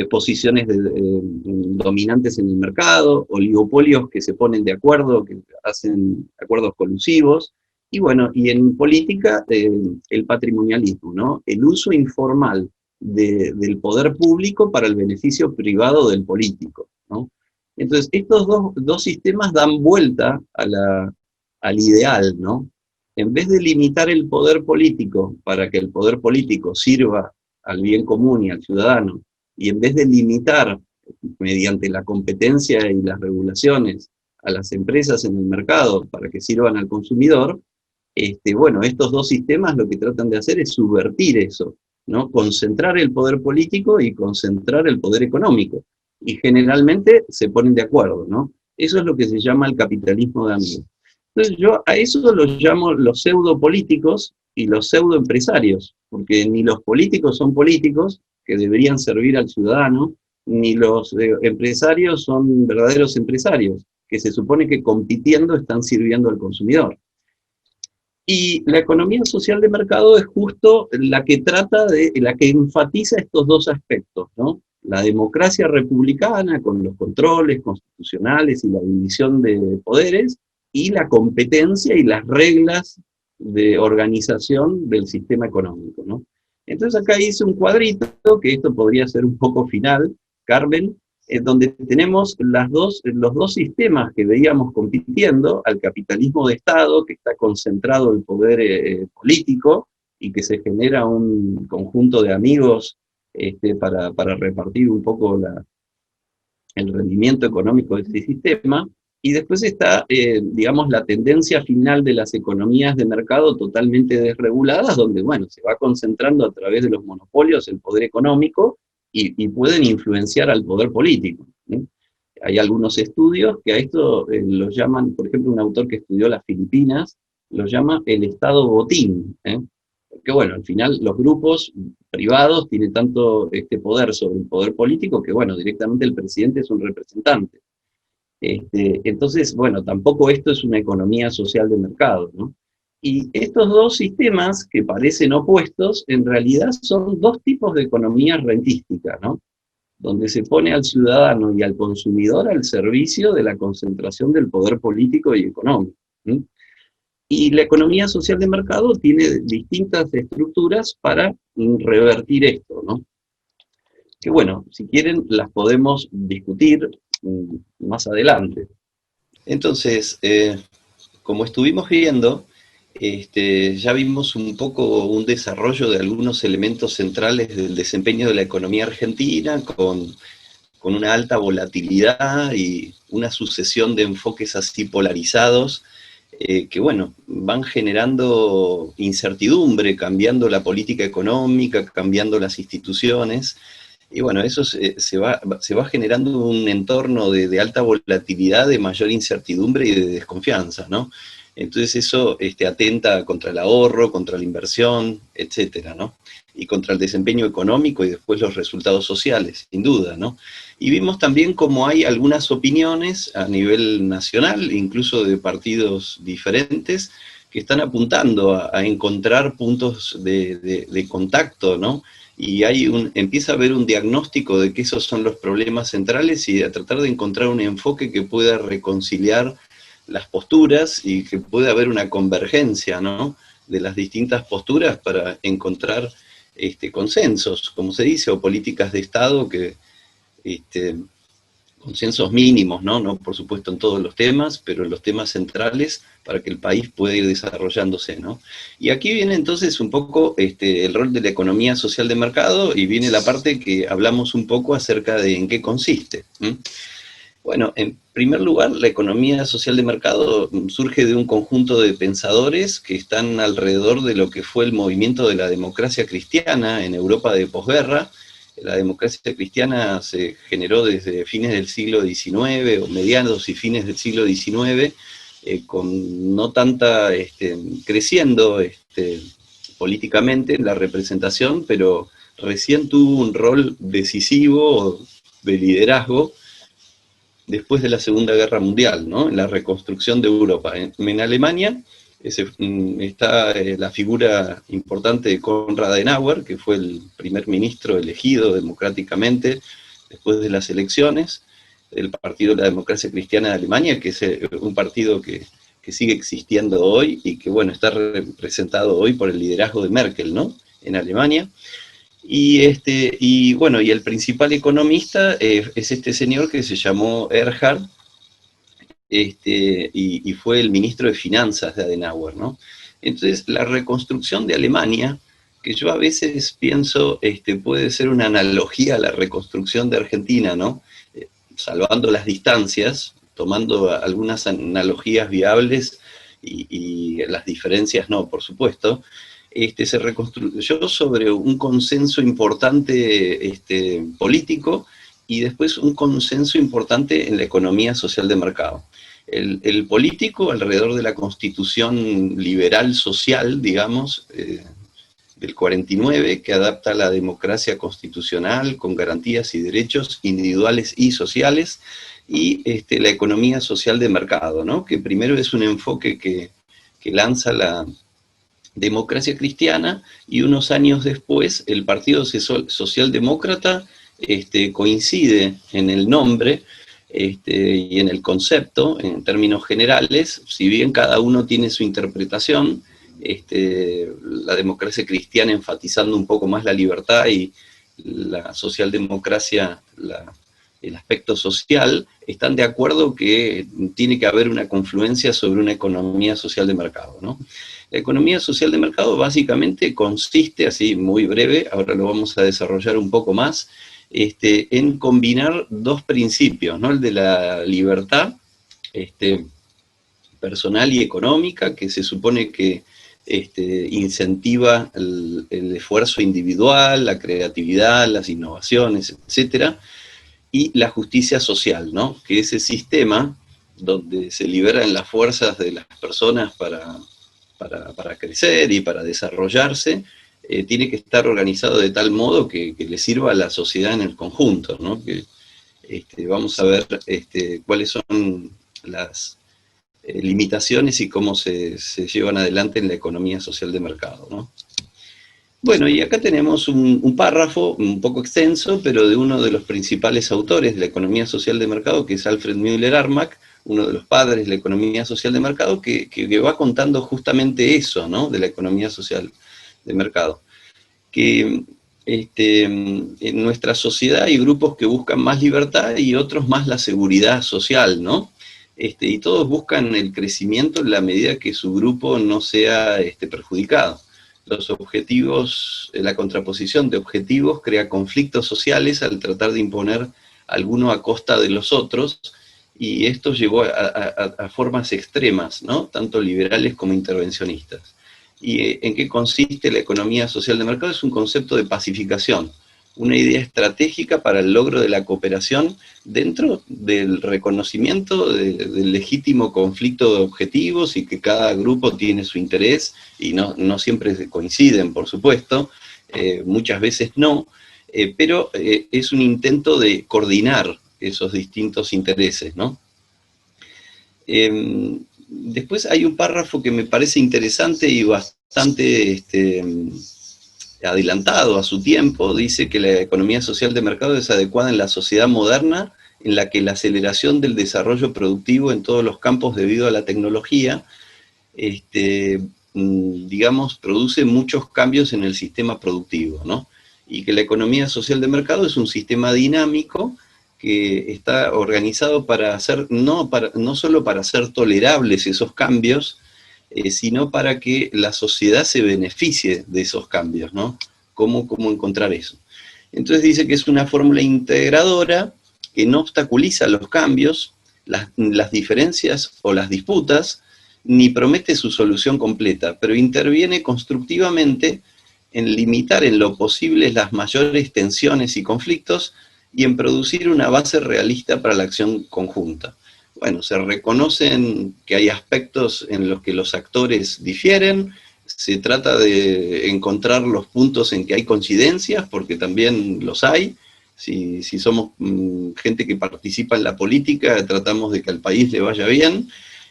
posiciones dominantes en el mercado, oligopolios que se ponen de acuerdo, que hacen acuerdos colusivos, y bueno, y en política, el patrimonialismo, ¿no? El uso informal del poder público para el beneficio privado del político, ¿no? Entonces, estos dos sistemas dan vuelta al ideal, ¿no? En vez de limitar el poder político para que el poder político sirva al bien común y al ciudadano, y en vez de limitar mediante la competencia y las regulaciones a las empresas en el mercado para que sirvan al consumidor, bueno, estos dos sistemas lo que tratan de hacer es subvertir eso, ¿no? Concentrar el poder político y concentrar el poder económico. Y generalmente se ponen de acuerdo, ¿no? Eso es lo que se llama el capitalismo de amigos. Entonces yo a eso los llamo los pseudopolíticos y los pseudoempresarios, porque ni los políticos son políticos, que deberían servir al ciudadano, ni los empresarios son verdaderos empresarios, que se supone que compitiendo están sirviendo al consumidor. Y la economía social de mercado es justo la que la que enfatiza estos dos aspectos, ¿no? La democracia republicana con los controles constitucionales y la división de poderes, y la competencia y las reglas de organización del sistema económico, ¿no? Entonces acá hice un cuadrito, que esto podría ser un poco final, Carmen, donde tenemos los dos sistemas que veíamos compitiendo, al capitalismo de Estado, que está concentrado el poder político, y que se genera un conjunto de amigos para repartir un poco el rendimiento económico de este sistema, y después está, digamos, la tendencia final de las economías de mercado totalmente desreguladas, donde, bueno, se va concentrando a través de los monopolios el poder económico, y pueden influenciar al poder político, ¿sí? Hay algunos estudios que a esto los llaman, por ejemplo, un autor que estudió las Filipinas, lo llama el Estado botín, ¿eh? Porque bueno, al final los grupos privados tienen tanto poder sobre el poder político que bueno, directamente el presidente es un representante. Entonces, bueno, tampoco esto es una economía social de mercado, ¿no? Y estos dos sistemas que parecen opuestos, en realidad son dos tipos de economía rentística, ¿no? Donde se pone al ciudadano y al consumidor al servicio de la concentración del poder político y económico, ¿sí? Y la economía social de mercado tiene distintas estructuras para revertir esto, ¿no? Que bueno, si quieren las podemos discutir más adelante. Entonces, como estuvimos viendo, ya vimos un poco un desarrollo de algunos elementos centrales del desempeño de la economía argentina, con una alta volatilidad y una sucesión de enfoques así polarizados, que bueno, van generando incertidumbre, cambiando la política económica, cambiando las instituciones, y bueno, eso se va generando un entorno de alta volatilidad, de mayor incertidumbre y de desconfianza, ¿no? Entonces eso atenta contra el ahorro, contra la inversión, etcétera, ¿no? Y contra el desempeño económico y después los resultados sociales, sin duda, ¿no? Y vimos también cómo hay algunas opiniones a nivel nacional, incluso de partidos diferentes, que están apuntando a encontrar puntos de contacto, ¿no? Y empieza a haber un diagnóstico de que esos son los problemas centrales y a tratar de encontrar un enfoque que pueda reconciliar las posturas y que pueda haber una convergencia, ¿no?, de las distintas posturas para encontrar consensos, como se dice, o políticas de Estado que consensos mínimos, ¿no? No, por supuesto, en todos los temas, pero en los temas centrales para que el país pueda ir desarrollándose, ¿no? Y aquí viene entonces un poco el rol de la economía social de mercado y viene la parte que hablamos un poco acerca de en qué consiste. Bueno, en primer lugar, la economía social de mercado surge de un conjunto de pensadores que están alrededor de lo que fue el movimiento de la democracia cristiana en Europa de posguerra. La democracia cristiana se generó desde fines del siglo XIX, o mediados y fines del siglo XIX, con no tanta, creciendo políticamente la representación, pero recién tuvo un rol decisivo de liderazgo después de la Segunda Guerra Mundial, ¿no?, en la reconstrucción de Europa. En Alemania está la figura importante de Konrad Adenauer, que fue el primer ministro elegido democráticamente después de las elecciones, del Partido de la Democracia Cristiana de Alemania, que es un partido que sigue existiendo hoy y que, bueno, está representado hoy por el liderazgo de Merkel, ¿no?, en Alemania. Y bueno, y el principal economista es este señor que se llamó Erhard, y fue el ministro de Finanzas de Adenauer, ¿no? Entonces, la reconstrucción de Alemania, que yo a veces pienso puede ser una analogía a la reconstrucción de Argentina, ¿no? Salvando las distancias, tomando algunas analogías viables y las diferencias no, por supuesto. Se reconstruyó sobre un consenso importante político y después un consenso importante en la economía social de mercado. El político alrededor de la constitución liberal social, digamos, del 49, que adapta la democracia constitucional con garantías y derechos individuales y sociales, y la economía social de mercado, ¿no?, que primero es un enfoque que lanza la democracia cristiana, y unos años después el Partido Socialdemócrata coincide en el nombre y en el concepto, en términos generales, si bien cada uno tiene su interpretación, la democracia cristiana enfatizando un poco más la libertad y la socialdemocracia el aspecto social, están de acuerdo que tiene que haber una confluencia sobre una economía social de mercado, ¿no? La economía social de mercado básicamente consiste, así muy breve, ahora lo vamos a desarrollar un poco más, en combinar dos principios, ¿no?, el de la libertad personal y económica, que se supone que incentiva el esfuerzo individual, la creatividad, las innovaciones, etcétera, y la justicia social, ¿no?, que ese sistema donde se liberan las fuerzas de las personas para crecer y para desarrollarse, tiene que estar organizado de tal modo que le sirva a la sociedad en el conjunto, ¿no? Que, vamos a ver cuáles son las limitaciones y cómo se llevan adelante en la economía social de mercado, ¿no? Bueno, y acá tenemos un párrafo un poco extenso, pero de uno de los principales autores de la economía social de mercado, que es Alfred Müller-Armack, uno de los padres de la economía social de mercado, que va contando justamente eso, ¿no?, de la economía social de mercado. Que en nuestra sociedad hay grupos que buscan más libertad y otros más la seguridad social, ¿no? y todos buscan el crecimiento en la medida que su grupo no sea perjudicado. Los objetivos, la contraposición de objetivos crea conflictos sociales al tratar de imponer alguno a costa de los otros, y esto llevó a formas extremas, ¿no? Tanto liberales como intervencionistas. ¿Y en qué consiste la economía social de mercado? Es un concepto de pacificación, una idea estratégica para el logro de la cooperación dentro del reconocimiento del legítimo conflicto de objetivos, y que cada grupo tiene su interés, y no siempre coinciden, por supuesto, muchas veces no, pero es un intento de coordinar esos distintos intereses, ¿no? Después hay un párrafo que me parece interesante y bastante adelantado a su tiempo. Dice que la economía social de mercado es adecuada en la sociedad moderna, en la que la aceleración del desarrollo productivo en todos los campos debido a la tecnología, digamos, produce muchos cambios en el sistema productivo, ¿no? Y que la economía social de mercado es un sistema dinámico que está organizado para hacer, no solo para hacer tolerables esos cambios, sino para que la sociedad se beneficie de esos cambios, ¿no? ¿Cómo encontrar eso? Entonces dice que es una fórmula integradora que no obstaculiza los cambios, las diferencias o las disputas, ni promete su solución completa, pero interviene constructivamente en limitar en lo posible las mayores tensiones y conflictos, y en producir una base realista para la acción conjunta. Bueno, se reconocen que hay aspectos en los que los actores difieren, se trata de encontrar los puntos en que hay coincidencias, porque también los hay. Si somos gente que participa en la política, tratamos de que al país le vaya bien,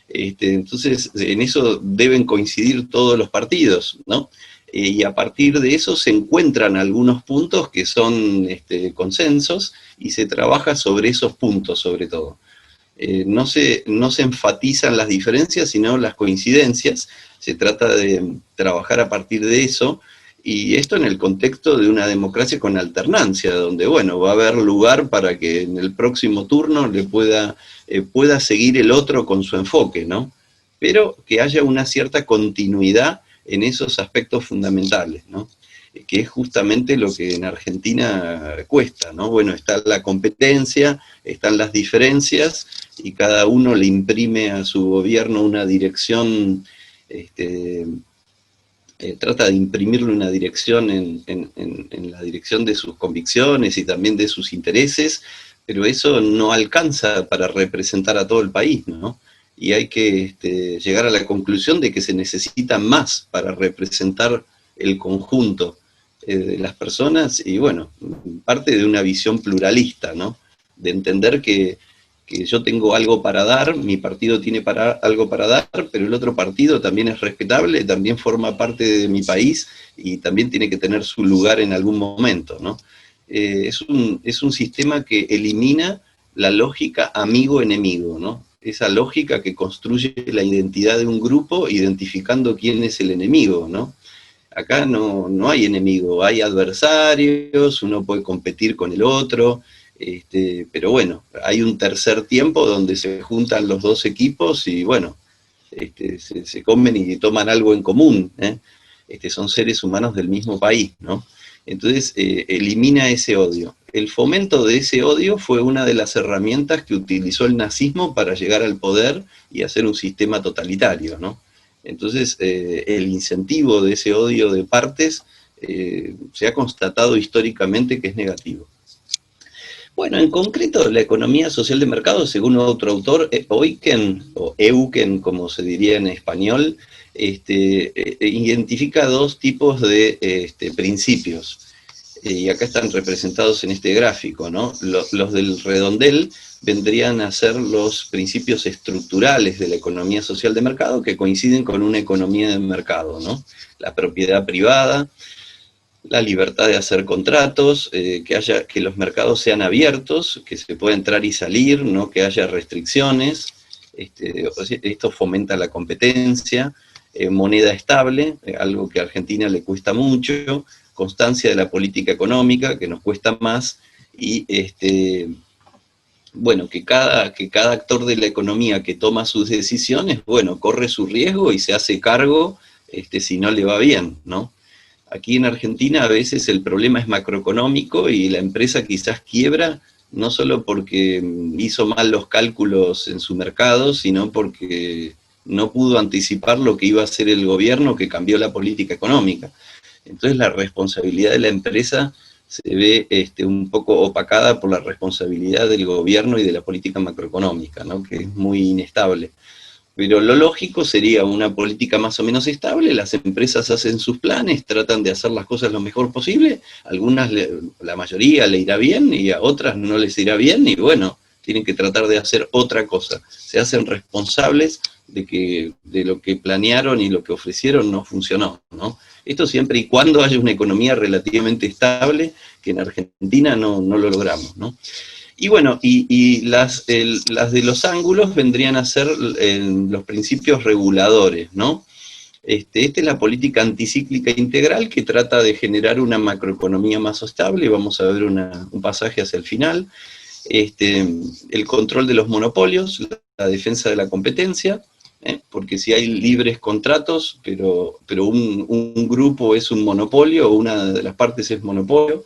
entonces en eso deben coincidir todos los partidos, ¿no? Y a partir de eso se encuentran algunos puntos que son consensos, y se trabaja sobre esos puntos sobre todo. No se enfatizan las diferencias, sino las coincidencias. Se trata de trabajar a partir de eso, y esto en el contexto de una democracia con alternancia, donde, bueno, va a haber lugar para que en el próximo turno le pueda seguir el otro con su enfoque, ¿no? Pero que haya una cierta continuidad en esos aspectos fundamentales, ¿no? Que es justamente lo que en Argentina cuesta, ¿no? Bueno, está la competencia, están las diferencias, y cada uno le imprime a su gobierno una dirección, trata de imprimirle una dirección en la dirección de sus convicciones y también de sus intereses, pero eso no alcanza para representar a todo el país, ¿no? Y hay que llegar a la conclusión de que se necesita más para representar el conjunto de las personas, y bueno, parte de una visión pluralista, ¿no? De entender que yo tengo algo para dar, mi partido tiene algo para dar, pero el otro partido también es respetable, también forma parte de mi país, y también tiene que tener su lugar en algún momento, ¿no? Es un sistema que elimina la lógica amigo-enemigo, ¿no? Esa lógica que construye la identidad de un grupo identificando quién es el enemigo, ¿no? Acá no hay enemigo, hay adversarios, uno puede competir con el otro, pero bueno, hay un tercer tiempo donde se juntan los dos equipos y bueno, se comen y toman algo en común, ¿eh? Son seres humanos del mismo país, ¿no? Entonces elimina ese odio. El fomento de ese odio fue una de las herramientas que utilizó el nazismo para llegar al poder y hacer un sistema totalitario, ¿no? Entonces el incentivo de ese odio de partes se ha constatado históricamente que es negativo. Bueno, en concreto, la economía social de mercado, según otro autor, Eucken, o Eucken, como se diría en español, identifica dos tipos de principios. Y acá están representados en este gráfico, ¿no? Los del redondel vendrían a ser los principios estructurales de la economía social de mercado, que coinciden con una economía de mercado, ¿no? La propiedad privada, la libertad de hacer contratos, que los mercados sean abiertos, que se pueda entrar y salir, no que haya restricciones, esto fomenta la competencia, moneda estable, algo que a Argentina le cuesta mucho, constancia de la política económica, que nos cuesta más, y bueno, que cada actor de la economía que toma sus decisiones, bueno, corre su riesgo y se hace cargo si no le va bien, ¿no? Aquí en Argentina a veces el problema es macroeconómico y la empresa quizás quiebra no solo porque hizo mal los cálculos en su mercado, sino porque no pudo anticipar lo que iba a hacer el gobierno que cambió la política económica. Entonces la responsabilidad de la empresa se ve un poco opacada por la responsabilidad del gobierno y de la política macroeconómica, ¿no? Que es muy inestable. Pero lo lógico sería una política más o menos estable, las empresas hacen sus planes, tratan de hacer las cosas lo mejor posible, algunas, la mayoría le irá bien y a otras no les irá bien y bueno, tienen que tratar de hacer otra cosa. Se hacen responsables de lo que planearon y lo que ofrecieron no funcionó, ¿no? Esto siempre y cuando haya una economía relativamente estable, que en Argentina no lo logramos, ¿no? Y bueno, las de los ángulos vendrían a ser los principios reguladores, ¿no? Esta es la política anticíclica integral que trata de generar una macroeconomía más estable, vamos a ver un pasaje hacia el final. El control de los monopolios, la defensa de la competencia, porque si hay libres contratos, pero un grupo es un monopolio, o una de las partes es monopolio,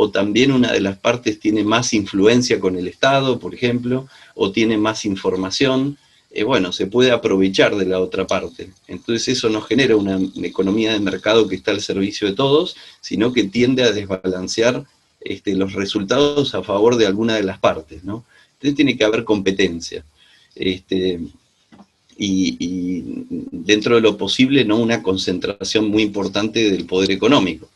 o también una de las partes tiene más influencia con el Estado, por ejemplo, o tiene más información, bueno, se puede aprovechar de la otra parte. Entonces eso no genera una economía de mercado que está al servicio de todos, sino que tiende a desbalancear los resultados a favor de alguna de las partes, ¿no? Entonces tiene que haber competencia. Y dentro de lo posible, ¿no?, una concentración muy importante del poder económico.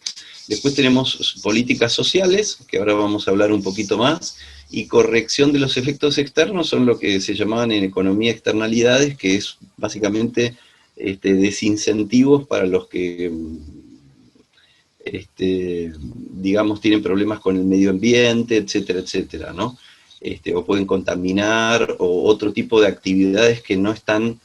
Después tenemos políticas sociales, que ahora vamos a hablar un poquito más, y corrección de los efectos externos son lo que se llamaban en economía externalidades, que es básicamente desincentivos para los que, digamos, tienen problemas con el medio ambiente, etcétera, etcétera, ¿no? O pueden contaminar, o otro tipo de actividades que no están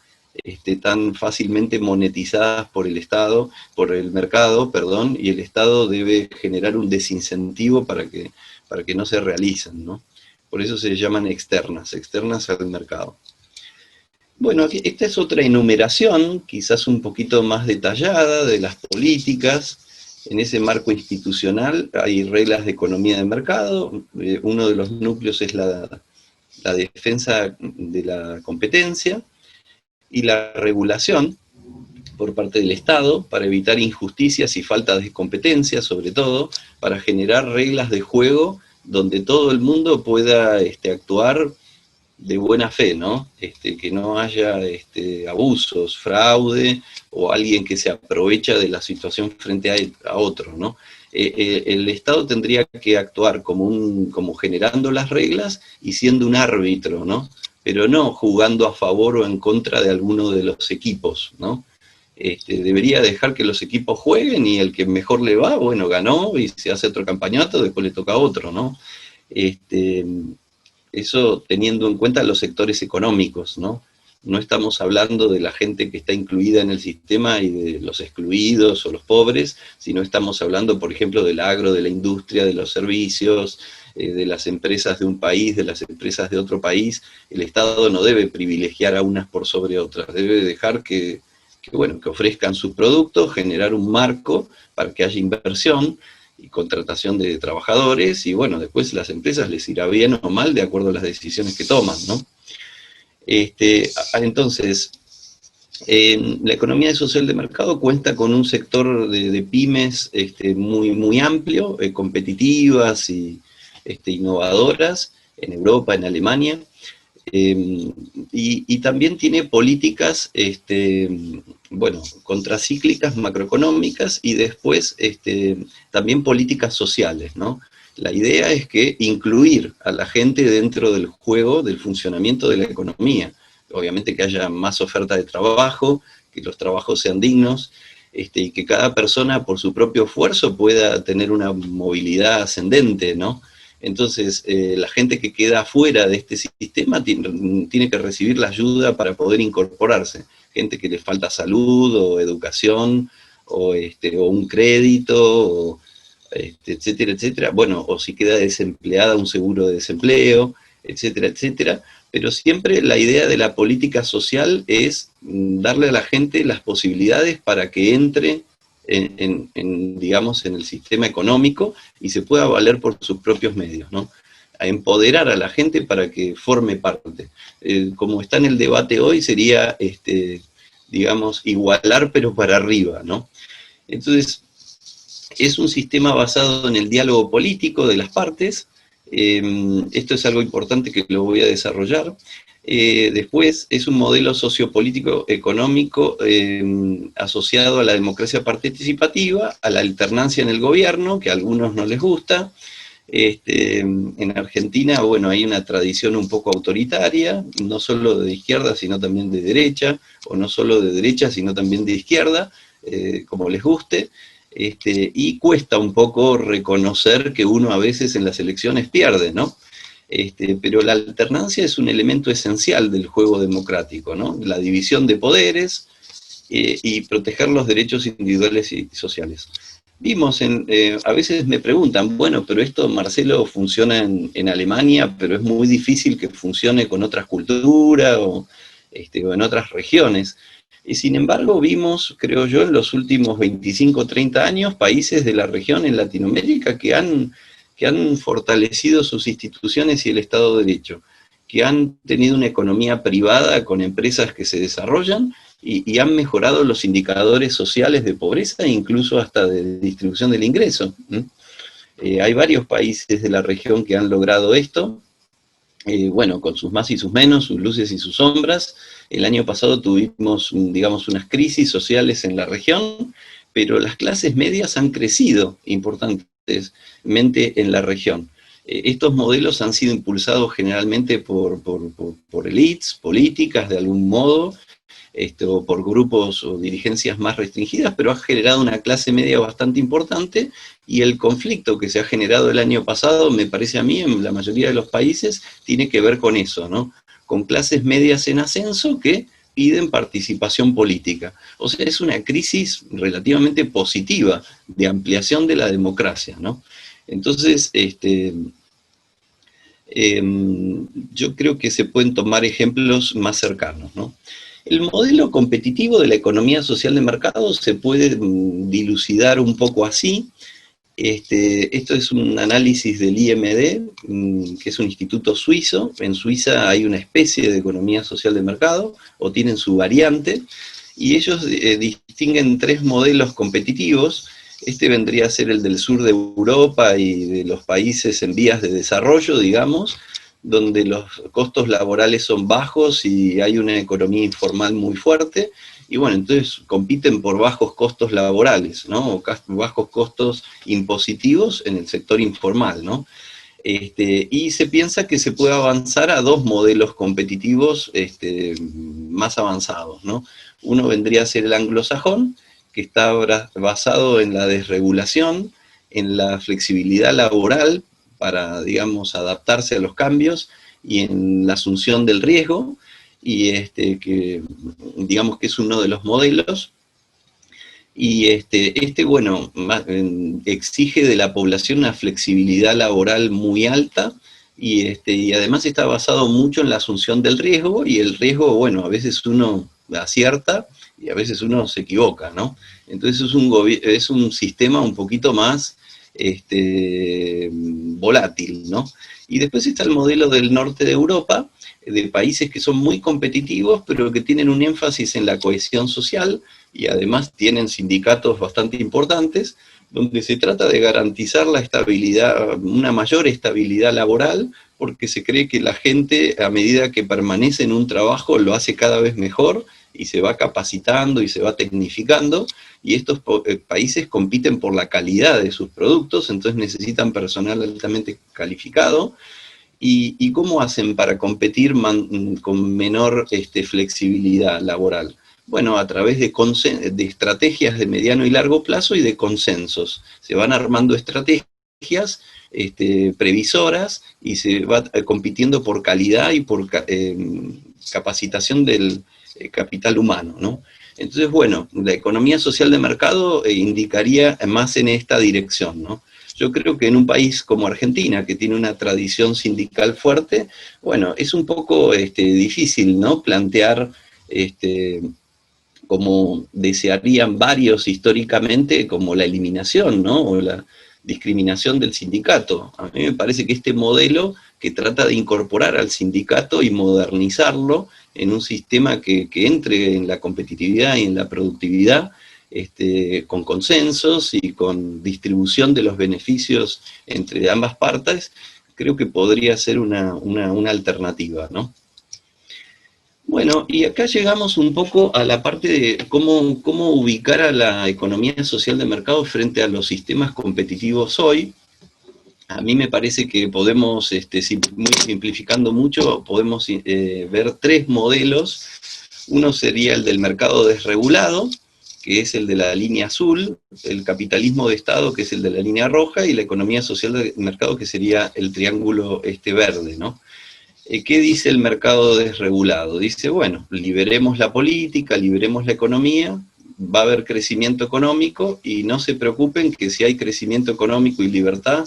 tan fácilmente monetizadas por el Estado, por el mercado, perdón, y el Estado debe generar un desincentivo para que no se realicen, ¿no? Por eso se llaman externas al mercado. Bueno, esta es otra enumeración, quizás un poquito más detallada, de las políticas. En ese marco institucional hay reglas de economía de mercado, uno de los núcleos es la defensa de la competencia, y la regulación por parte del Estado para evitar injusticias y falta de competencia, sobre todo, para generar reglas de juego donde todo el mundo pueda actuar de buena fe, ¿no? Que no haya abusos, fraude, o alguien que se aprovecha de la situación frente a otro, ¿no? El Estado tendría que actuar como generando las reglas y siendo un árbitro, ¿no? Pero no jugando a favor o en contra de alguno de los equipos, ¿no? Debería dejar que los equipos jueguen y el que mejor le va, bueno, ganó y se hace otro campeonato, después le toca a otro, ¿no? Eso teniendo en cuenta los sectores económicos, ¿no? No estamos hablando de la gente que está incluida en el sistema y de los excluidos o los pobres, sino estamos hablando, por ejemplo, del agro, de la industria, de los servicios, de las empresas de un país, de las empresas de otro país. El Estado no debe privilegiar a unas por sobre otras, debe dejar que ofrezcan sus productos, generar un marco para que haya inversión y contratación de trabajadores, y bueno, después las empresas les irá bien o mal de acuerdo a las decisiones que toman, ¿no? Entonces, la economía social de mercado cuenta con un sector de pymes muy, muy amplio, competitivas y innovadoras en Europa, en Alemania, y también tiene políticas, bueno, contracíclicas macroeconómicas y después también políticas sociales, ¿no? La idea es que incluir a la gente dentro del juego, del funcionamiento de la economía. Obviamente que haya más oferta de trabajo, que los trabajos sean dignos, y que cada persona por su propio esfuerzo pueda tener una movilidad ascendente, ¿no? Entonces, la gente que queda fuera de este sistema tiene que recibir la ayuda para poder incorporarse. Gente que le falta salud o educación o un crédito, etcétera, etcétera. Bueno, o si queda desempleada, un seguro de desempleo. etcétera, etcétera, pero siempre la idea de la política social es darle a la gente las posibilidades para que entre digamos, en el sistema económico y se pueda valer por sus propios medios, ¿no? A empoderar a la gente para que forme parte. Como está en el debate hoy, sería, digamos, igualar pero para arriba, ¿no? Entonces, es un sistema basado en el diálogo político de las partes. Esto es algo importante que lo voy a desarrollar. Después es un modelo sociopolítico económico asociado a la democracia participativa, a la alternancia en el gobierno, que a algunos no les gusta. En Argentina, bueno, hay una tradición un poco autoritaria, no solo de izquierda, sino también de derecha, o no solo de derecha, sino también de izquierda, como les guste. Y cuesta un poco reconocer que uno a veces en las elecciones pierde, ¿no? Pero la alternancia es un elemento esencial del juego democrático, ¿no? La división de poderes y proteger los derechos individuales y sociales. Vimos, a veces me preguntan, bueno, pero esto, Marcelo, funciona en Alemania, pero es muy difícil que funcione con otras culturas o en otras regiones. Y sin embargo vimos, creo yo, en los últimos 25 o 30 años, países de la región en Latinoamérica que han fortalecido sus instituciones y el Estado de Derecho, que han tenido una economía privada con empresas que se desarrollan y han mejorado los indicadores sociales de pobreza e incluso hasta de distribución del ingreso. Hay varios países de la región que han logrado esto, bueno, con sus más y sus menos, sus luces y sus sombras. El año pasado tuvimos, digamos, unas crisis sociales en la región, pero las clases medias han crecido importantemente en la región. Estos modelos han sido impulsados generalmente por élites políticas de algún modo, o por grupos o dirigencias más restringidas, pero ha generado una clase media bastante importante, y el conflicto que se ha generado el año pasado, me parece a mí, en la mayoría de los países, tiene que ver con eso, ¿no? Con clases medias en ascenso que piden participación política. O sea, es una crisis relativamente positiva de ampliación de la democracia, ¿no? Entonces, yo creo que se pueden tomar ejemplos más cercanos, ¿no? El modelo competitivo de la economía social de mercado se puede dilucidar un poco así. Esto es un análisis del IMD, que es un instituto suizo. En Suiza hay una especie de economía social de mercado, o tienen su variante, y ellos distinguen tres modelos competitivos. Este vendría a ser el del sur de Europa y de los países en vías de desarrollo, digamos, donde los costos laborales son bajos y hay una economía informal muy fuerte, y bueno, entonces compiten por bajos costos laborales, ¿no? O bajos costos impositivos en el sector informal, ¿no? Y se piensa que se puede avanzar a dos modelos competitivos más avanzados, ¿no? Uno vendría a ser el anglosajón, que está basado en la desregulación, en la flexibilidad laboral, para, digamos, adaptarse a los cambios, y en la asunción del riesgo, y que digamos que es uno de los modelos. Y bueno, exige de la población una flexibilidad laboral muy alta, y además está basado mucho en la asunción del riesgo, y el riesgo, bueno, a veces uno acierta y a veces uno se equivoca, ¿no? Entonces es un sistema un poquito más volátil, ¿no? Y después está el modelo del norte de Europa, de países que son muy competitivos, pero que tienen un énfasis en la cohesión social, y además tienen sindicatos bastante importantes, donde se trata de garantizar la estabilidad, una mayor estabilidad laboral, porque se cree que la gente, a medida que permanece en un trabajo, lo hace cada vez mejor, y se va capacitando y se va tecnificando, y estos países compiten por la calidad de sus productos, entonces necesitan personal altamente calificado. ¿Y cómo hacen para competir con menor flexibilidad laboral? Bueno, a través de estrategias de mediano y largo plazo y de consensos. Se van armando estrategias previsoras, y se va compitiendo por calidad y por capacitación del capital humano, ¿no? Entonces, bueno, la economía social de mercado indicaría más en esta dirección, ¿no? Yo creo que en un país como Argentina, que tiene una tradición sindical fuerte, bueno, es un poco difícil, ¿no?, plantear como desearían varios históricamente, como la eliminación, ¿no?, o la discriminación del sindicato. A mí me parece que este modelo que trata de incorporar al sindicato y modernizarlo en un sistema que entre en la competitividad y en la productividad, con consensos y con distribución de los beneficios entre ambas partes, creo que podría ser una alternativa, ¿no? Bueno, y acá llegamos un poco a la parte de cómo ubicar a la economía social de mercado frente a los sistemas competitivos hoy. A mí me parece que podemos, muy simplificando mucho, podemos ver tres modelos. Uno sería el del mercado desregulado, que es el de la línea azul, el capitalismo de Estado, que es el de la línea roja, y la economía social de mercado, que sería el triángulo verde, ¿no? ¿Qué dice el mercado desregulado? Dice, bueno, liberemos la política, liberemos la economía, va a haber crecimiento económico, y no se preocupen que si hay crecimiento económico y libertad,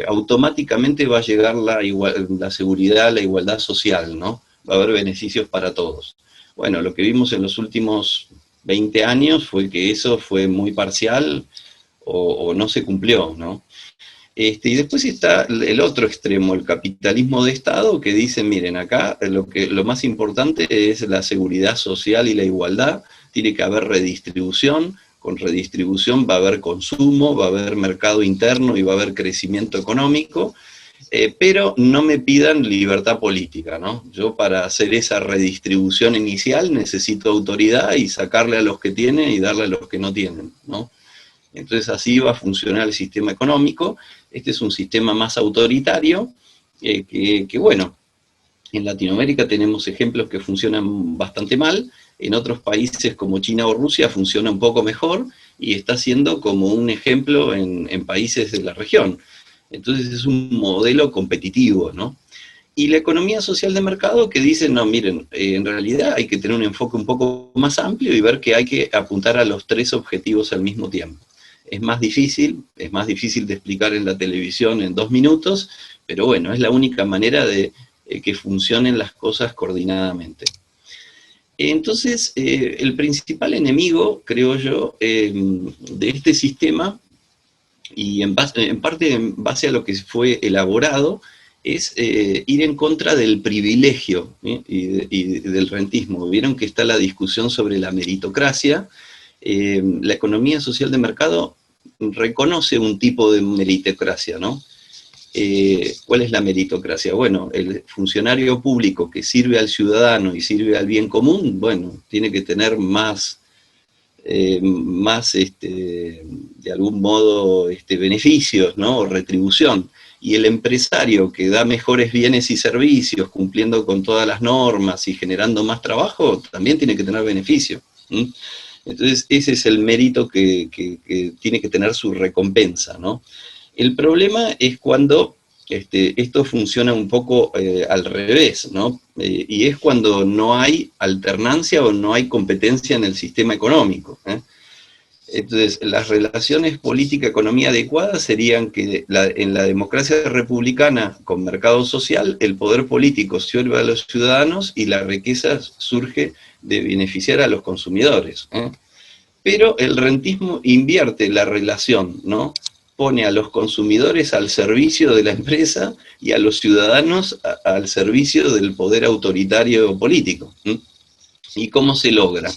automáticamente va a llegar la seguridad, la igualdad social, ¿no? Va a haber beneficios para todos. Bueno, lo que vimos en los últimos 20 años fue que eso fue muy parcial o no se cumplió, ¿no? Y después está el otro extremo, el capitalismo de Estado, que dice, miren, acá lo más importante es la seguridad social y la igualdad, tiene que haber redistribución, con redistribución va a haber consumo, va a haber mercado interno y va a haber crecimiento económico, pero no me pidan libertad política, ¿no? Yo para hacer esa redistribución inicial necesito autoridad y sacarle a los que tienen y darle a los que no tienen, ¿no? Entonces así va a funcionar el sistema económico. Este es un sistema más autoritario, que bueno, en Latinoamérica tenemos ejemplos que funcionan bastante mal, en otros países como China o Rusia funciona un poco mejor, y está siendo como un ejemplo en países de la región. Entonces es un modelo competitivo, ¿no? Y la economía social de mercado que dice, no, miren, en realidad hay que tener un enfoque un poco más amplio y ver que hay que apuntar a los tres objetivos al mismo tiempo. Es más difícil de explicar en la televisión en 2 minutos, pero bueno, es la única manera de que funcionen las cosas coordinadamente. Entonces, el principal enemigo, creo yo, de este sistema, y en parte en base a lo que fue elaborado, es ir en contra del privilegio, y del rentismo. Vieron que está la discusión sobre la meritocracia. La economía social de mercado reconoce un tipo de meritocracia, ¿no? ¿Cuál es la meritocracia? Bueno, el funcionario público que sirve al ciudadano y sirve al bien común, bueno, tiene que tener más de algún modo, beneficios, ¿no?, o retribución. Y el empresario que da mejores bienes y servicios, cumpliendo con todas las normas y generando más trabajo, también tiene que tener beneficio. Entonces, ese es el mérito que tiene que tener su recompensa, ¿no? El problema es cuando esto funciona un poco al revés, ¿no? Y es cuando no hay alternancia o no hay competencia en el sistema económico, ¿eh? Entonces, las relaciones política-economía adecuadas serían que en la democracia republicana con mercado social, el poder político sirve a los ciudadanos y la riqueza surge de beneficiar a los consumidores, ¿eh? Pero el rentismo invierte la relación, ¿no? Pone a los consumidores al servicio de la empresa y a los ciudadanos al servicio del poder autoritario político. ¿Y cómo se logra?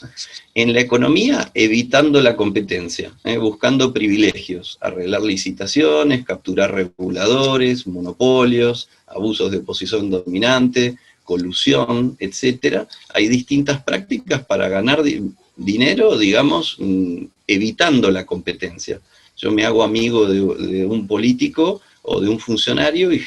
En la economía, evitando la competencia, buscando privilegios, arreglar licitaciones, capturar reguladores, monopolios, abusos de posición dominante, colusión, etc. Hay distintas prácticas para ganar dinero, digamos, evitando la competencia. Yo me hago amigo de un político o de un funcionario y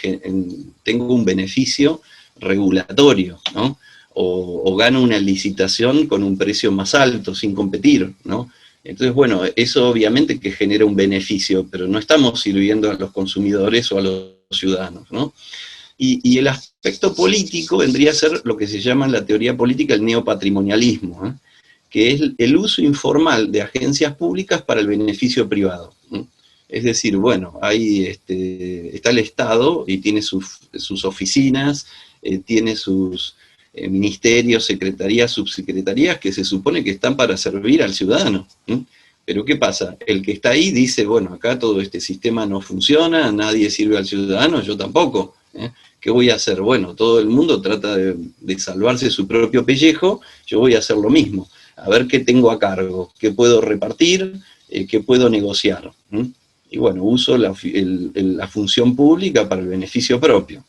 tengo un beneficio regulatorio, ¿no? O gano una licitación con un precio más alto, sin competir, ¿no? Entonces, bueno, eso obviamente que genera un beneficio, pero no estamos sirviendo a los consumidores o a los ciudadanos, ¿no? Y el aspecto político vendría a ser lo que se llama en la teoría política el neopatrimonialismo, que es el uso informal de agencias públicas para el beneficio privado. Es decir, bueno, ahí está el Estado y tiene sus oficinas, tiene sus ministerios, secretarías, subsecretarías, que se supone que están para servir al ciudadano. Pero ¿qué pasa? El que está ahí dice, bueno, acá todo este sistema no funciona, nadie sirve al ciudadano, yo tampoco. ¿Qué voy a hacer? Bueno, todo el mundo trata de salvarse su propio pellejo, yo voy a hacer lo mismo. A ver qué tengo a cargo, qué puedo repartir, qué puedo negociar. Y bueno, uso la función pública para el beneficio propio.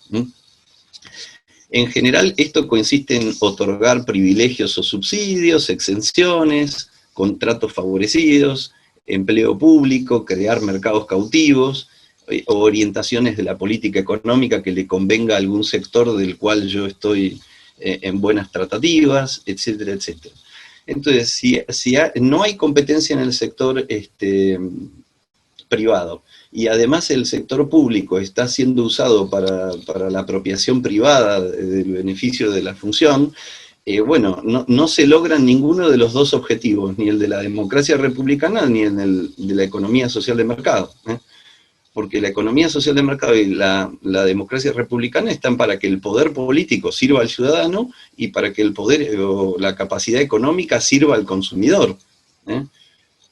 En general, esto consiste en otorgar privilegios o subsidios, exenciones, contratos favorecidos, empleo público, crear mercados cautivos, o orientaciones de la política económica que le convenga a algún sector del cual yo estoy en buenas tratativas, etcétera, etcétera. Entonces, si no hay competencia en el sector privado, y además el sector público está siendo usado para la apropiación privada del beneficio de la función, bueno, no se logran ninguno de los dos objetivos, ni el de la democracia republicana, ni el de la economía social de mercado. Porque la economía social de mercado y la democracia republicana están para que el poder político sirva al ciudadano y para que el poder o la capacidad económica sirva al consumidor.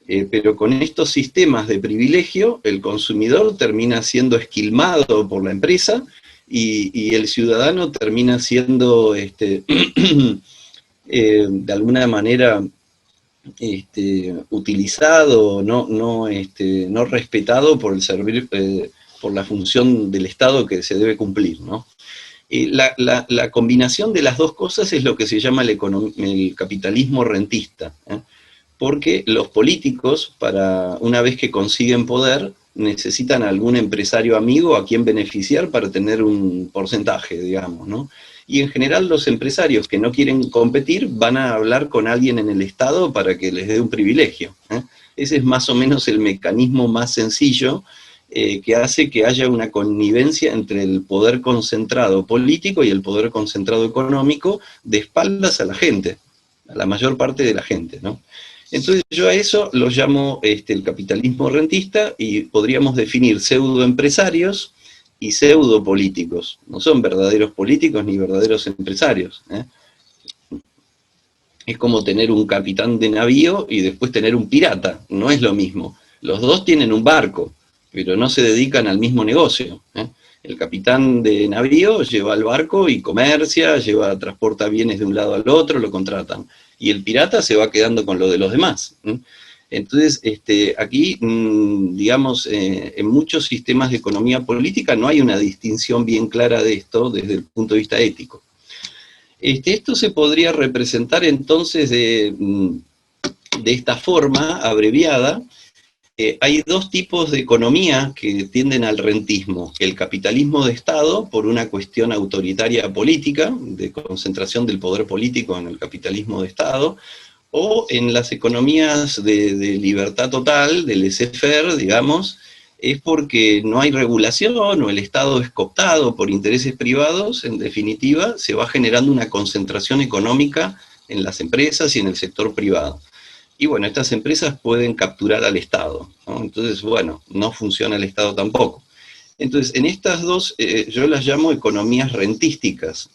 Pero con estos sistemas de privilegio, el consumidor termina siendo esquilmado por la empresa y el ciudadano termina siendo, de alguna manera, utilizado, no respetado por por la función del Estado que se debe cumplir, ¿no? La combinación de las dos cosas es lo que se llama el capitalismo rentista, porque los políticos, una vez que consiguen poder, necesitan algún empresario amigo a quien beneficiar para tener un porcentaje, digamos, ¿no? Y en general los empresarios que no quieren competir van a hablar con alguien en el Estado para que les dé un privilegio. Ese es más o menos el mecanismo más sencillo que hace que haya una connivencia entre el poder concentrado político y el poder concentrado económico de espaldas a la gente, a la mayor parte de la gente, ¿no? Entonces yo a eso lo llamo el capitalismo rentista y podríamos definir pseudoempresarios y pseudopolíticos. No son verdaderos políticos ni verdaderos empresarios. Es como tener un capitán de navío y después tener un pirata. No es lo mismo. Los dos tienen un barco, pero no se dedican al mismo negocio. El capitán de navío lleva el barco y comercia, transporta bienes de un lado al otro, lo contratan. Y el pirata se va quedando con lo de los demás. Entonces, aquí, digamos, en muchos sistemas de economía política no hay una distinción bien clara de esto desde el punto de vista ético. Esto se podría representar entonces de esta forma abreviada. Hay dos tipos de economía que tienden al rentismo. El capitalismo de Estado, por una cuestión autoritaria política, de concentración del poder político en el capitalismo de Estado, o en las economías de libertad total, del laissez-faire, digamos, es porque no hay regulación o el Estado es cooptado por intereses privados. En definitiva, se va generando una concentración económica en las empresas y en el sector privado. Y bueno, estas empresas pueden capturar al Estado, ¿no? Entonces, bueno, no funciona el Estado tampoco. Entonces, en estas dos, yo las llamo economías rentísticas.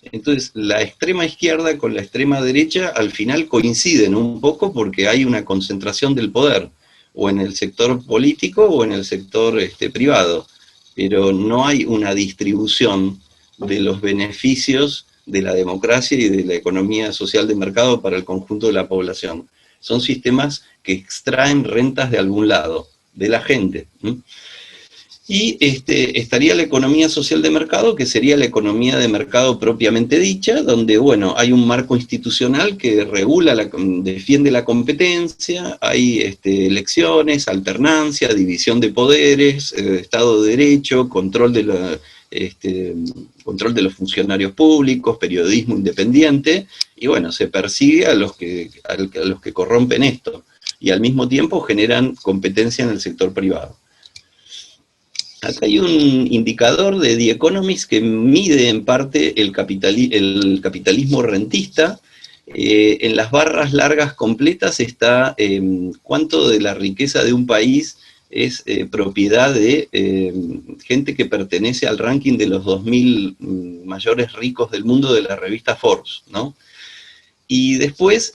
Entonces, la extrema izquierda con la extrema derecha al final coinciden un poco porque hay una concentración del poder, o en el sector político o en el sector privado, pero no hay una distribución de los beneficios de la democracia y de la economía social de mercado para el conjunto de la población. Son sistemas que extraen rentas de algún lado, de la gente. Y estaría la economía social de mercado, que sería la economía de mercado propiamente dicha, donde, bueno, hay un marco institucional que regula, defiende la competencia, hay elecciones, alternancia, división de poderes, Estado de Derecho, control de los funcionarios públicos, periodismo independiente, y bueno, se persigue a los que corrompen esto, y al mismo tiempo generan competencia en el sector privado. Acá hay un indicador de The Economist que mide en parte el capitalismo rentista. En las barras largas completas está cuánto de la riqueza de un país es propiedad de gente que pertenece al ranking de los 2000 mayores ricos del mundo de la revista Forbes, ¿no? Y después,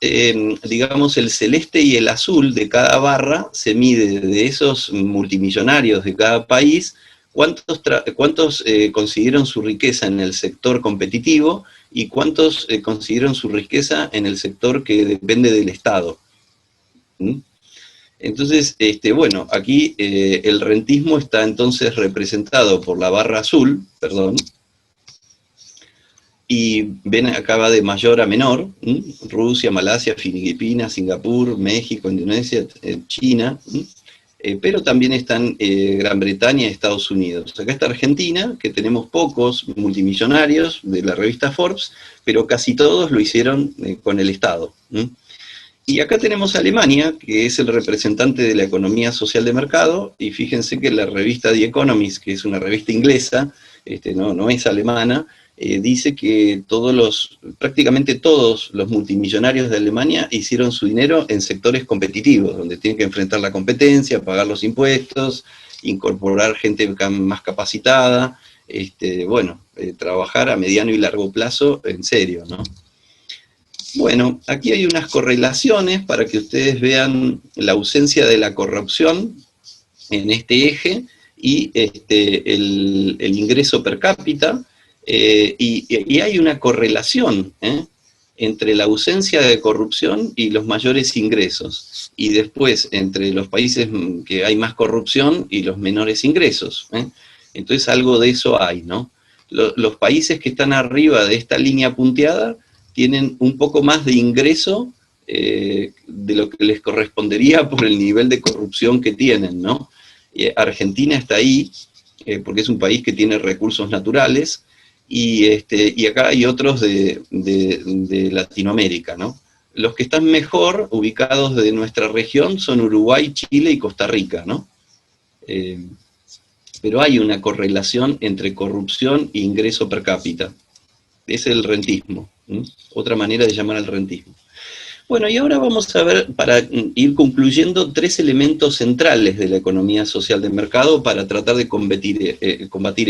digamos, el celeste y el azul de cada barra se mide de esos multimillonarios de cada país, cuántos consiguieron su riqueza en el sector competitivo y cuántos consiguieron su riqueza en el sector que depende del Estado. ¿Mm? Entonces, bueno, aquí el rentismo está entonces representado por la barra azul, perdón, y ven acá va de mayor a menor, Rusia, Malasia, Filipinas, Singapur, México, Indonesia, China, pero también están Gran Bretaña y Estados Unidos. Acá está Argentina, que tenemos pocos multimillonarios de la revista Forbes, pero casi todos lo hicieron con el Estado. Y acá tenemos a Alemania, que es el representante de la economía social de mercado, y fíjense que la revista The Economist, que es una revista inglesa, no es alemana, dice que prácticamente todos los multimillonarios de Alemania hicieron su dinero en sectores competitivos, donde tienen que enfrentar la competencia, pagar los impuestos, incorporar gente más capacitada, trabajar a mediano y largo plazo en serio, ¿no? Bueno, aquí hay unas correlaciones para que ustedes vean la ausencia de la corrupción en este eje y el ingreso per cápita, y hay una correlación entre la ausencia de corrupción y los mayores ingresos, y después entre los países que hay más corrupción y los menores ingresos. Entonces algo de eso hay, ¿no? Los países que están arriba de esta línea punteada tienen un poco más de ingreso de lo que les correspondería por el nivel de corrupción que tienen, ¿no? Argentina está ahí, porque es un país que tiene recursos naturales, y acá hay otros de Latinoamérica, ¿no? Los que están mejor ubicados de nuestra región son Uruguay, Chile y Costa Rica, ¿no? Pero hay una correlación entre corrupción e ingreso per cápita. Es el rentismo. Otra manera de llamar al rentismo. Bueno, y ahora vamos a ver, para ir concluyendo, 3 elementos centrales de la economía social de mercado para tratar de combatir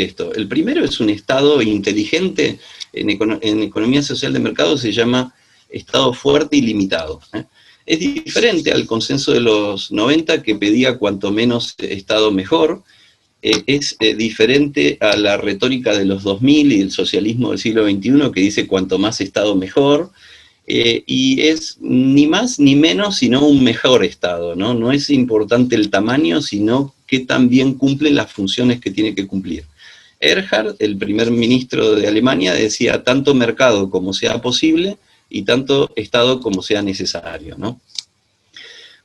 esto. El primero es un Estado inteligente. En economía social de mercado se llama Estado fuerte y limitado. Es diferente al consenso de los 90, que pedía cuanto menos Estado mejor. Es diferente a la retórica de los 2000 y el socialismo del siglo XXI, que dice cuanto más Estado mejor, y es ni más ni menos sino un mejor Estado, ¿no? No es importante el tamaño, sino que también cumple las funciones que tiene que cumplir. Erhard, el primer ministro de Alemania, decía tanto mercado como sea posible y tanto Estado como sea necesario, ¿no?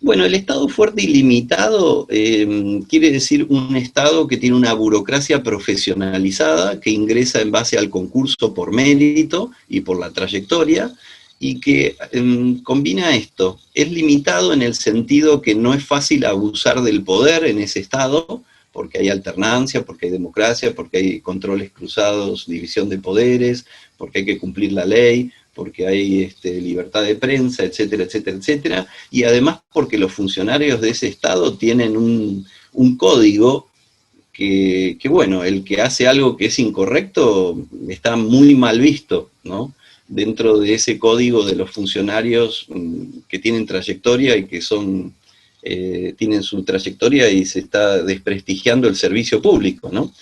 Bueno, el Estado fuerte y limitado quiere decir un Estado que tiene una burocracia profesionalizada, que ingresa en base al concurso por mérito y por la trayectoria, y que combina esto. Es limitado en el sentido que no es fácil abusar del poder en ese Estado, porque hay alternancia, porque hay democracia, porque hay controles cruzados, división de poderes, porque hay que cumplir la ley, porque hay libertad de prensa, etcétera, etcétera, etcétera, y además porque los funcionarios de ese Estado tienen un código que, bueno, el que hace algo que es incorrecto está muy mal visto, ¿no? Dentro de ese código de los funcionarios que tienen trayectoria y que tienen su trayectoria y se está desprestigiando el servicio público, ¿no?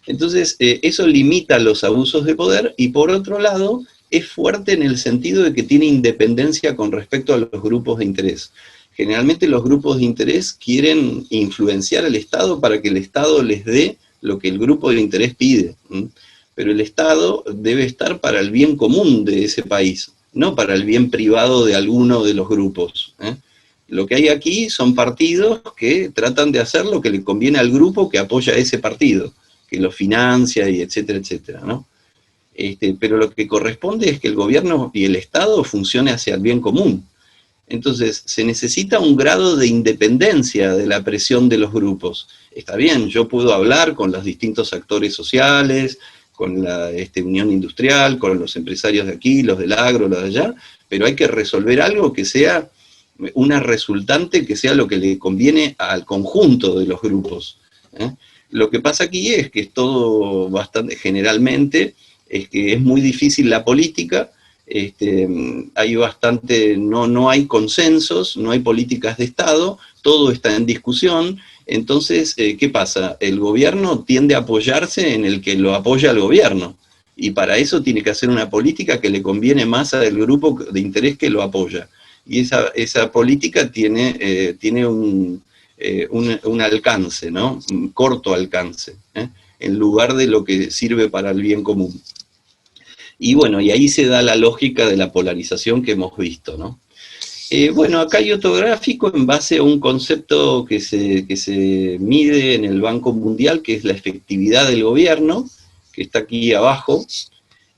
Entonces, eso limita los abusos de poder, y por otro lado, es fuerte en el sentido de que tiene independencia con respecto a los grupos de interés. Generalmente los grupos de interés quieren influenciar al Estado para que el Estado les dé lo que el grupo de interés pide. Pero el Estado debe estar para el bien común de ese país, no para el bien privado de alguno de los grupos. Lo que hay aquí son partidos que tratan de hacer lo que le conviene al grupo que apoya a ese partido, que lo financia y etcétera, etcétera, ¿no? Pero lo que corresponde es que el gobierno y el Estado funcione hacia el bien común. Entonces, se necesita un grado de independencia de la presión de los grupos. Está bien, yo puedo hablar con los distintos actores sociales, con la unión industrial, con los empresarios de aquí, los del agro, los de allá, pero hay que resolver algo que sea una resultante que sea lo que le conviene al conjunto de los grupos. Lo que pasa aquí es que es todo bastante, generalmente, es que es muy difícil la política, hay bastante, no hay consensos, no hay políticas de Estado, todo está en discusión. Entonces, ¿qué pasa? El gobierno tiende a apoyarse en el que lo apoya al gobierno, y para eso tiene que hacer una política que le conviene más al grupo de interés que lo apoya. Y esa política tiene un alcance, ¿no? Un corto alcance, en lugar de lo que sirve para el bien común. Y bueno, y ahí se da la lógica de la polarización que hemos visto, ¿no? Bueno, acá hay otro gráfico en base a un concepto que se mide en el Banco Mundial, que es la efectividad del gobierno, que está aquí abajo,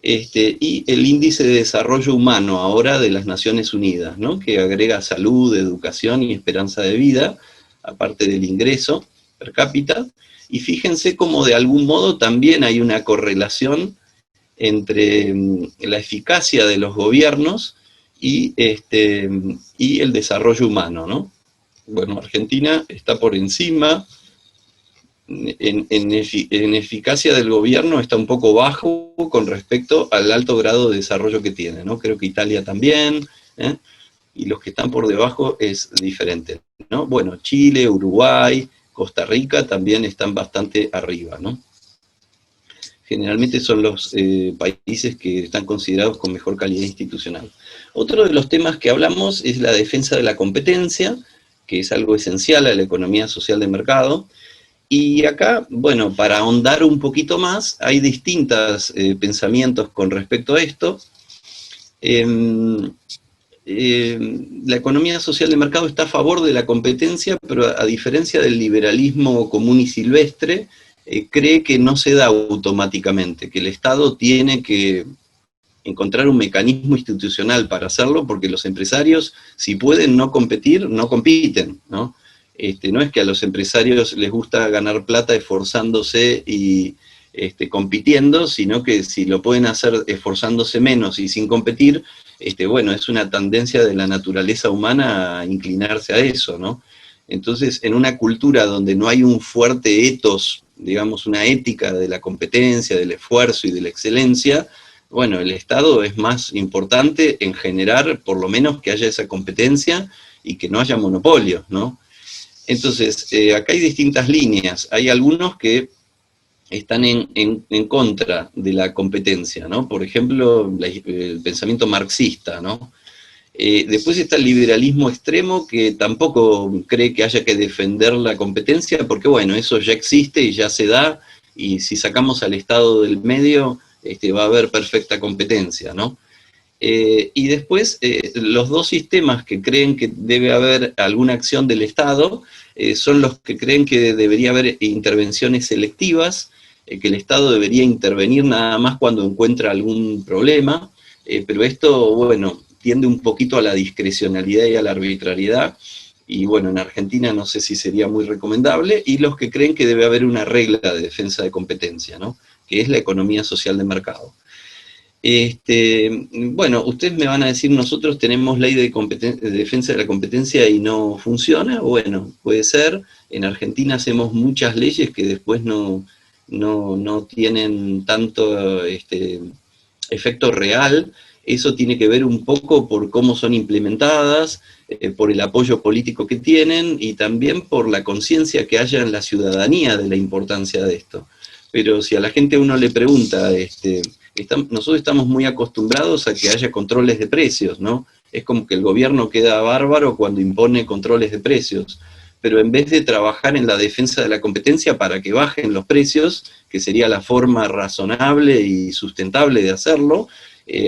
y el índice de desarrollo humano ahora de las Naciones Unidas, ¿no? Que agrega salud, educación y esperanza de vida, aparte del ingreso per cápita, y fíjense cómo de algún modo también hay una correlación entre la eficacia de los gobiernos y el desarrollo humano, ¿no? Bueno, Argentina está por encima, en eficacia del gobierno está un poco bajo con respecto al alto grado de desarrollo que tiene, ¿no? Creo que Italia también, y los que están por debajo es diferente, ¿no? Bueno, Chile, Uruguay, Costa Rica también están bastante arriba, ¿no? Generalmente son los países que están considerados con mejor calidad institucional. Otro de los temas que hablamos es la defensa de la competencia, que es algo esencial a la economía social de mercado. Y acá, bueno, para ahondar un poquito más, hay distintos pensamientos con respecto a esto. La economía social de mercado está a favor de la competencia, pero a diferencia del liberalismo común y silvestre, cree que no se da automáticamente, que el Estado tiene que encontrar un mecanismo institucional para hacerlo, porque los empresarios, si pueden no competir, no compiten, ¿no? No es que a los empresarios les gusta ganar plata esforzándose y compitiendo, sino que si lo pueden hacer esforzándose menos y sin competir, bueno, es una tendencia de la naturaleza humana a inclinarse a eso, ¿no? Entonces, en una cultura donde no hay un fuerte ethos, digamos, una ética de la competencia, del esfuerzo y de la excelencia, bueno, el Estado es más importante en generar, por lo menos, que haya esa competencia y que no haya monopolios, ¿no? Entonces, acá hay distintas líneas. Hay algunos que están en contra de la competencia, ¿no? Por ejemplo, el pensamiento marxista, ¿no? Después está el liberalismo extremo, que tampoco cree que haya que defender la competencia, porque bueno, eso ya existe y ya se da, y si sacamos al Estado del medio, va a haber perfecta competencia, ¿no? Y después, los dos sistemas que creen que debe haber alguna acción del Estado, son los que creen que debería haber intervenciones selectivas, que el Estado debería intervenir nada más cuando encuentra algún problema, pero esto, bueno, tiende un poquito a la discrecionalidad y a la arbitrariedad, y bueno, en Argentina no sé si sería muy recomendable, y los que creen que debe haber una regla de defensa de competencia, ¿no? Que es la economía social de mercado. Bueno, ustedes me van a decir, nosotros tenemos ley de defensa de la competencia y no funciona. Bueno, puede ser. En Argentina hacemos muchas leyes que después no tienen tanto efecto real. Eso tiene que ver un poco por cómo son implementadas, por el apoyo político que tienen y también por la conciencia que haya en la ciudadanía de la importancia de esto. Pero si a la gente uno le pregunta, nosotros estamos muy acostumbrados a que haya controles de precios, ¿no? Es como que el gobierno queda bárbaro cuando impone controles de precios, pero en vez de trabajar en la defensa de la competencia para que bajen los precios, que sería la forma razonable y sustentable de hacerlo,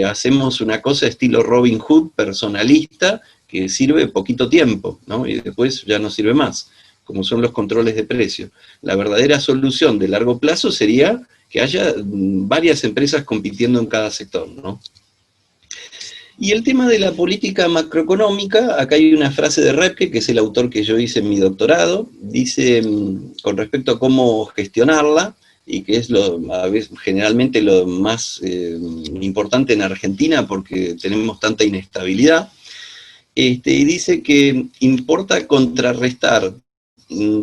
hacemos una cosa estilo Robin Hood, personalista, que sirve poquito tiempo, ¿no? Y después ya no sirve más, como son los controles de precios. La verdadera solución de largo plazo sería que haya varias empresas compitiendo en cada sector, ¿no? Y el tema de la política macroeconómica, acá hay una frase de Repke, que es el autor que yo hice en mi doctorado, dice, con respecto a cómo gestionarla, y que es generalmente lo más importante en Argentina porque tenemos tanta inestabilidad, y dice que importa contrarrestar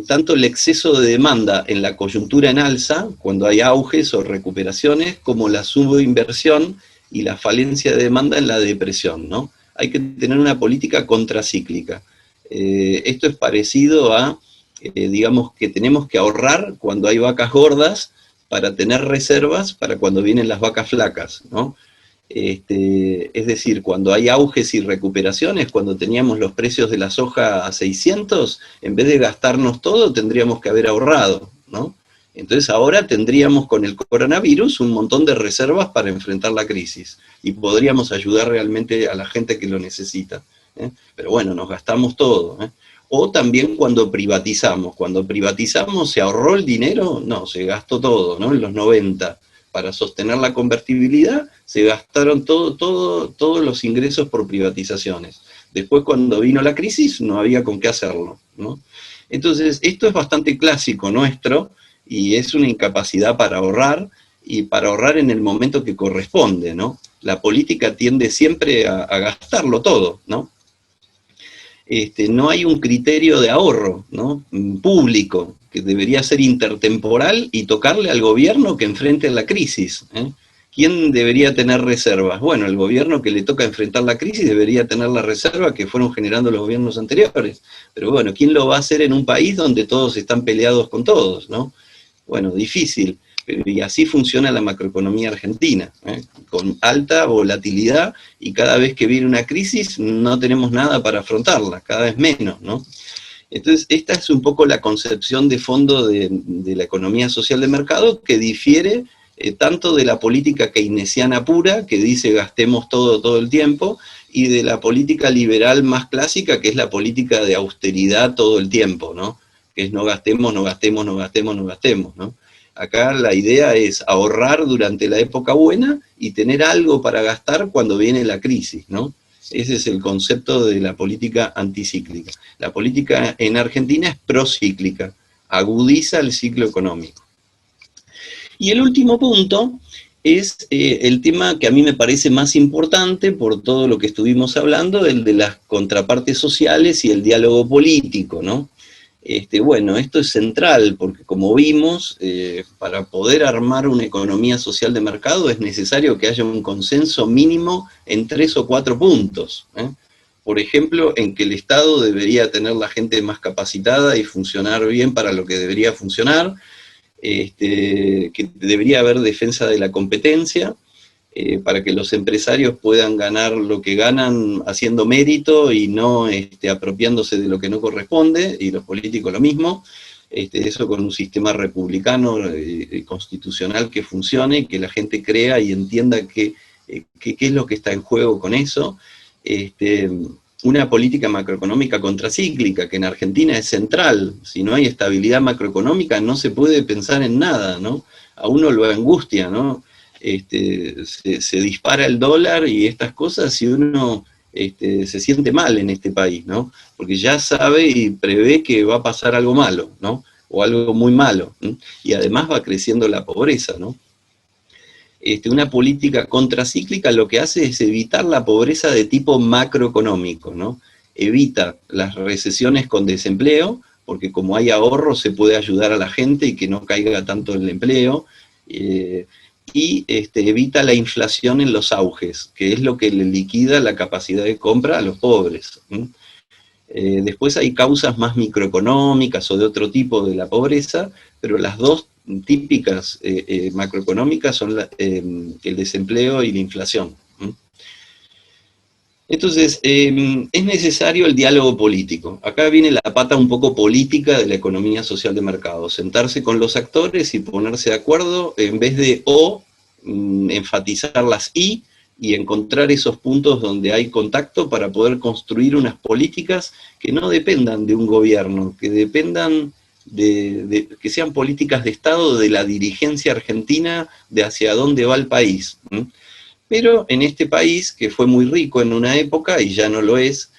tanto el exceso de demanda en la coyuntura en alza, cuando hay auges o recuperaciones, como la subinversión y la falencia de demanda en la depresión, ¿no? Hay que tener una política contracíclica. Esto es parecido a, digamos, que tenemos que ahorrar cuando hay vacas gordas para tener reservas para cuando vienen las vacas flacas, ¿no? Es decir, cuando hay auges y recuperaciones, cuando teníamos los precios de la soja a 600, en vez de gastarnos todo, tendríamos que haber ahorrado, ¿no? Entonces ahora tendríamos con el coronavirus un montón de reservas para enfrentar la crisis y podríamos ayudar realmente a la gente que lo necesita, ¿eh? Pero bueno, nos gastamos todo, ¿eh? O también cuando privatizamos, ¿se ahorró el dinero? No, se gastó todo, ¿no? En los 90. Para sostener la convertibilidad, se gastaron todos los ingresos por privatizaciones. Después, cuando vino la crisis, no había con qué hacerlo, ¿no? Entonces, esto es bastante clásico nuestro, y es una incapacidad para ahorrar, y para ahorrar en el momento que corresponde, ¿no? La política tiende siempre a gastarlo todo, ¿no? No hay un criterio de ahorro, ¿no? Público, que debería ser intertemporal y tocarle al gobierno que enfrente la crisis, ¿eh? ¿Quién debería tener reservas? Bueno, el gobierno que le toca enfrentar la crisis debería tener la reserva que fueron generando los gobiernos anteriores. Pero bueno, ¿quién lo va a hacer en un país donde todos están peleados con todos, ¿no? Bueno, difícil. Y así funciona la macroeconomía argentina, ¿eh? Con alta volatilidad, y cada vez que viene una crisis no tenemos nada para afrontarla, cada vez menos, ¿no? Entonces, esta es un poco la concepción de fondo de la economía social de mercado, que difiere tanto de la política keynesiana pura, que dice gastemos todo el tiempo, y de la política liberal más clásica, que es la política de austeridad todo el tiempo, ¿no? Que es no gastemos, no gastemos, no gastemos, no gastemos, ¿no? Acá la idea es ahorrar durante la época buena y tener algo para gastar cuando viene la crisis, ¿no? Ese es el concepto de la política anticíclica. La política en Argentina es procíclica, agudiza el ciclo económico. Y el último punto es el tema que a mí me parece más importante por todo lo que estuvimos hablando, el de las contrapartes sociales y el diálogo político, ¿no? Bueno, esto es central, porque como vimos, para poder armar una economía social de mercado es necesario que haya un consenso mínimo en 3 o 4 puntos, ¿eh? Por ejemplo, en que el Estado debería tener la gente más capacitada y funcionar bien para lo que debería funcionar, que debería haber defensa de la competencia, para que los empresarios puedan ganar lo que ganan haciendo mérito y no apropiándose de lo que no corresponde, y los políticos lo mismo, eso con un sistema republicano constitucional que funcione, que la gente crea y entienda qué es lo que está en juego con eso, una política macroeconómica contracíclica, que en Argentina es central. Si no hay estabilidad macroeconómica no se puede pensar en nada, ¿no? A uno lo angustia, ¿no? Se dispara el dólar y estas cosas, y uno se siente mal en este país, ¿no? Porque ya sabe y prevé que va a pasar algo malo, ¿no? O algo muy malo, ¿no? Y además va creciendo la pobreza, ¿no? Una política contracíclica lo que hace es evitar la pobreza de tipo macroeconómico, ¿no? Evita las recesiones con desempleo, porque como hay ahorro se puede ayudar a la gente y que no caiga tanto el empleo, y evita la inflación en los auges, que es lo que le liquida la capacidad de compra a los pobres. Después hay causas más microeconómicas o de otro tipo de la pobreza, pero las dos típicas macroeconómicas son el desempleo y la inflación. Entonces, es necesario el diálogo político. Acá viene la pata un poco política de la economía social de mercado. Sentarse con los actores y ponerse de acuerdo, en vez de enfatizar las y encontrar esos puntos donde hay contacto para poder construir unas políticas que no dependan de un gobierno, que dependan que sean políticas de Estado, de la dirigencia argentina, de hacia dónde va el país. Pero en este país, que fue muy rico en una época y ya no lo es,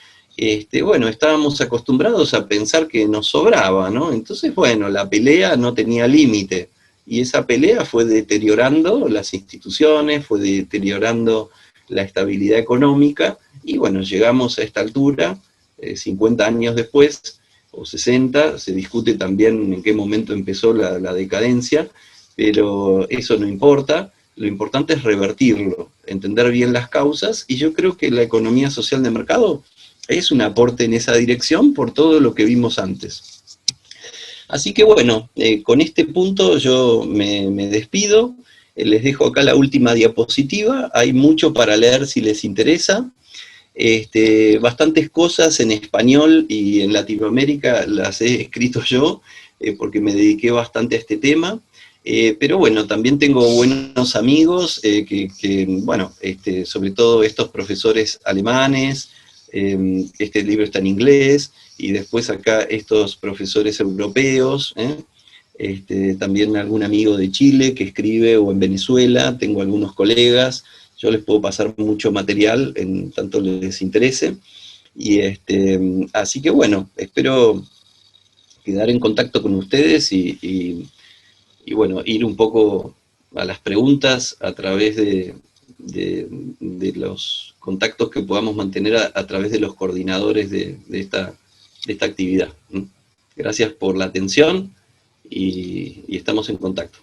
bueno, estábamos acostumbrados a pensar que nos sobraba, ¿no? Entonces, bueno, la pelea no tenía límite, y esa pelea fue deteriorando las instituciones, fue deteriorando la estabilidad económica, y bueno, llegamos a esta altura, 50 años después, o 60, se discute también en qué momento empezó la decadencia, pero eso no importa, lo importante es revertirlo, entender bien las causas, y yo creo que la economía social de mercado es un aporte en esa dirección por todo lo que vimos antes. Así que bueno, con este punto yo me despido, les dejo acá la última diapositiva, hay mucho para leer si les interesa, bastantes cosas en español y en Latinoamérica las he escrito yo, porque me dediqué bastante a este tema, pero bueno, también tengo buenos amigos, bueno, sobre todo estos profesores alemanes, este libro está en inglés, y después acá estos profesores europeos, también algún amigo de Chile que escribe, o en Venezuela, tengo algunos colegas, yo les puedo pasar mucho material en tanto les interese, y así que bueno, espero quedar en contacto con ustedes y bueno, ir un poco a las preguntas a través de los contactos que podamos mantener a través de los coordinadores de esta actividad. Gracias por la atención y estamos en contacto.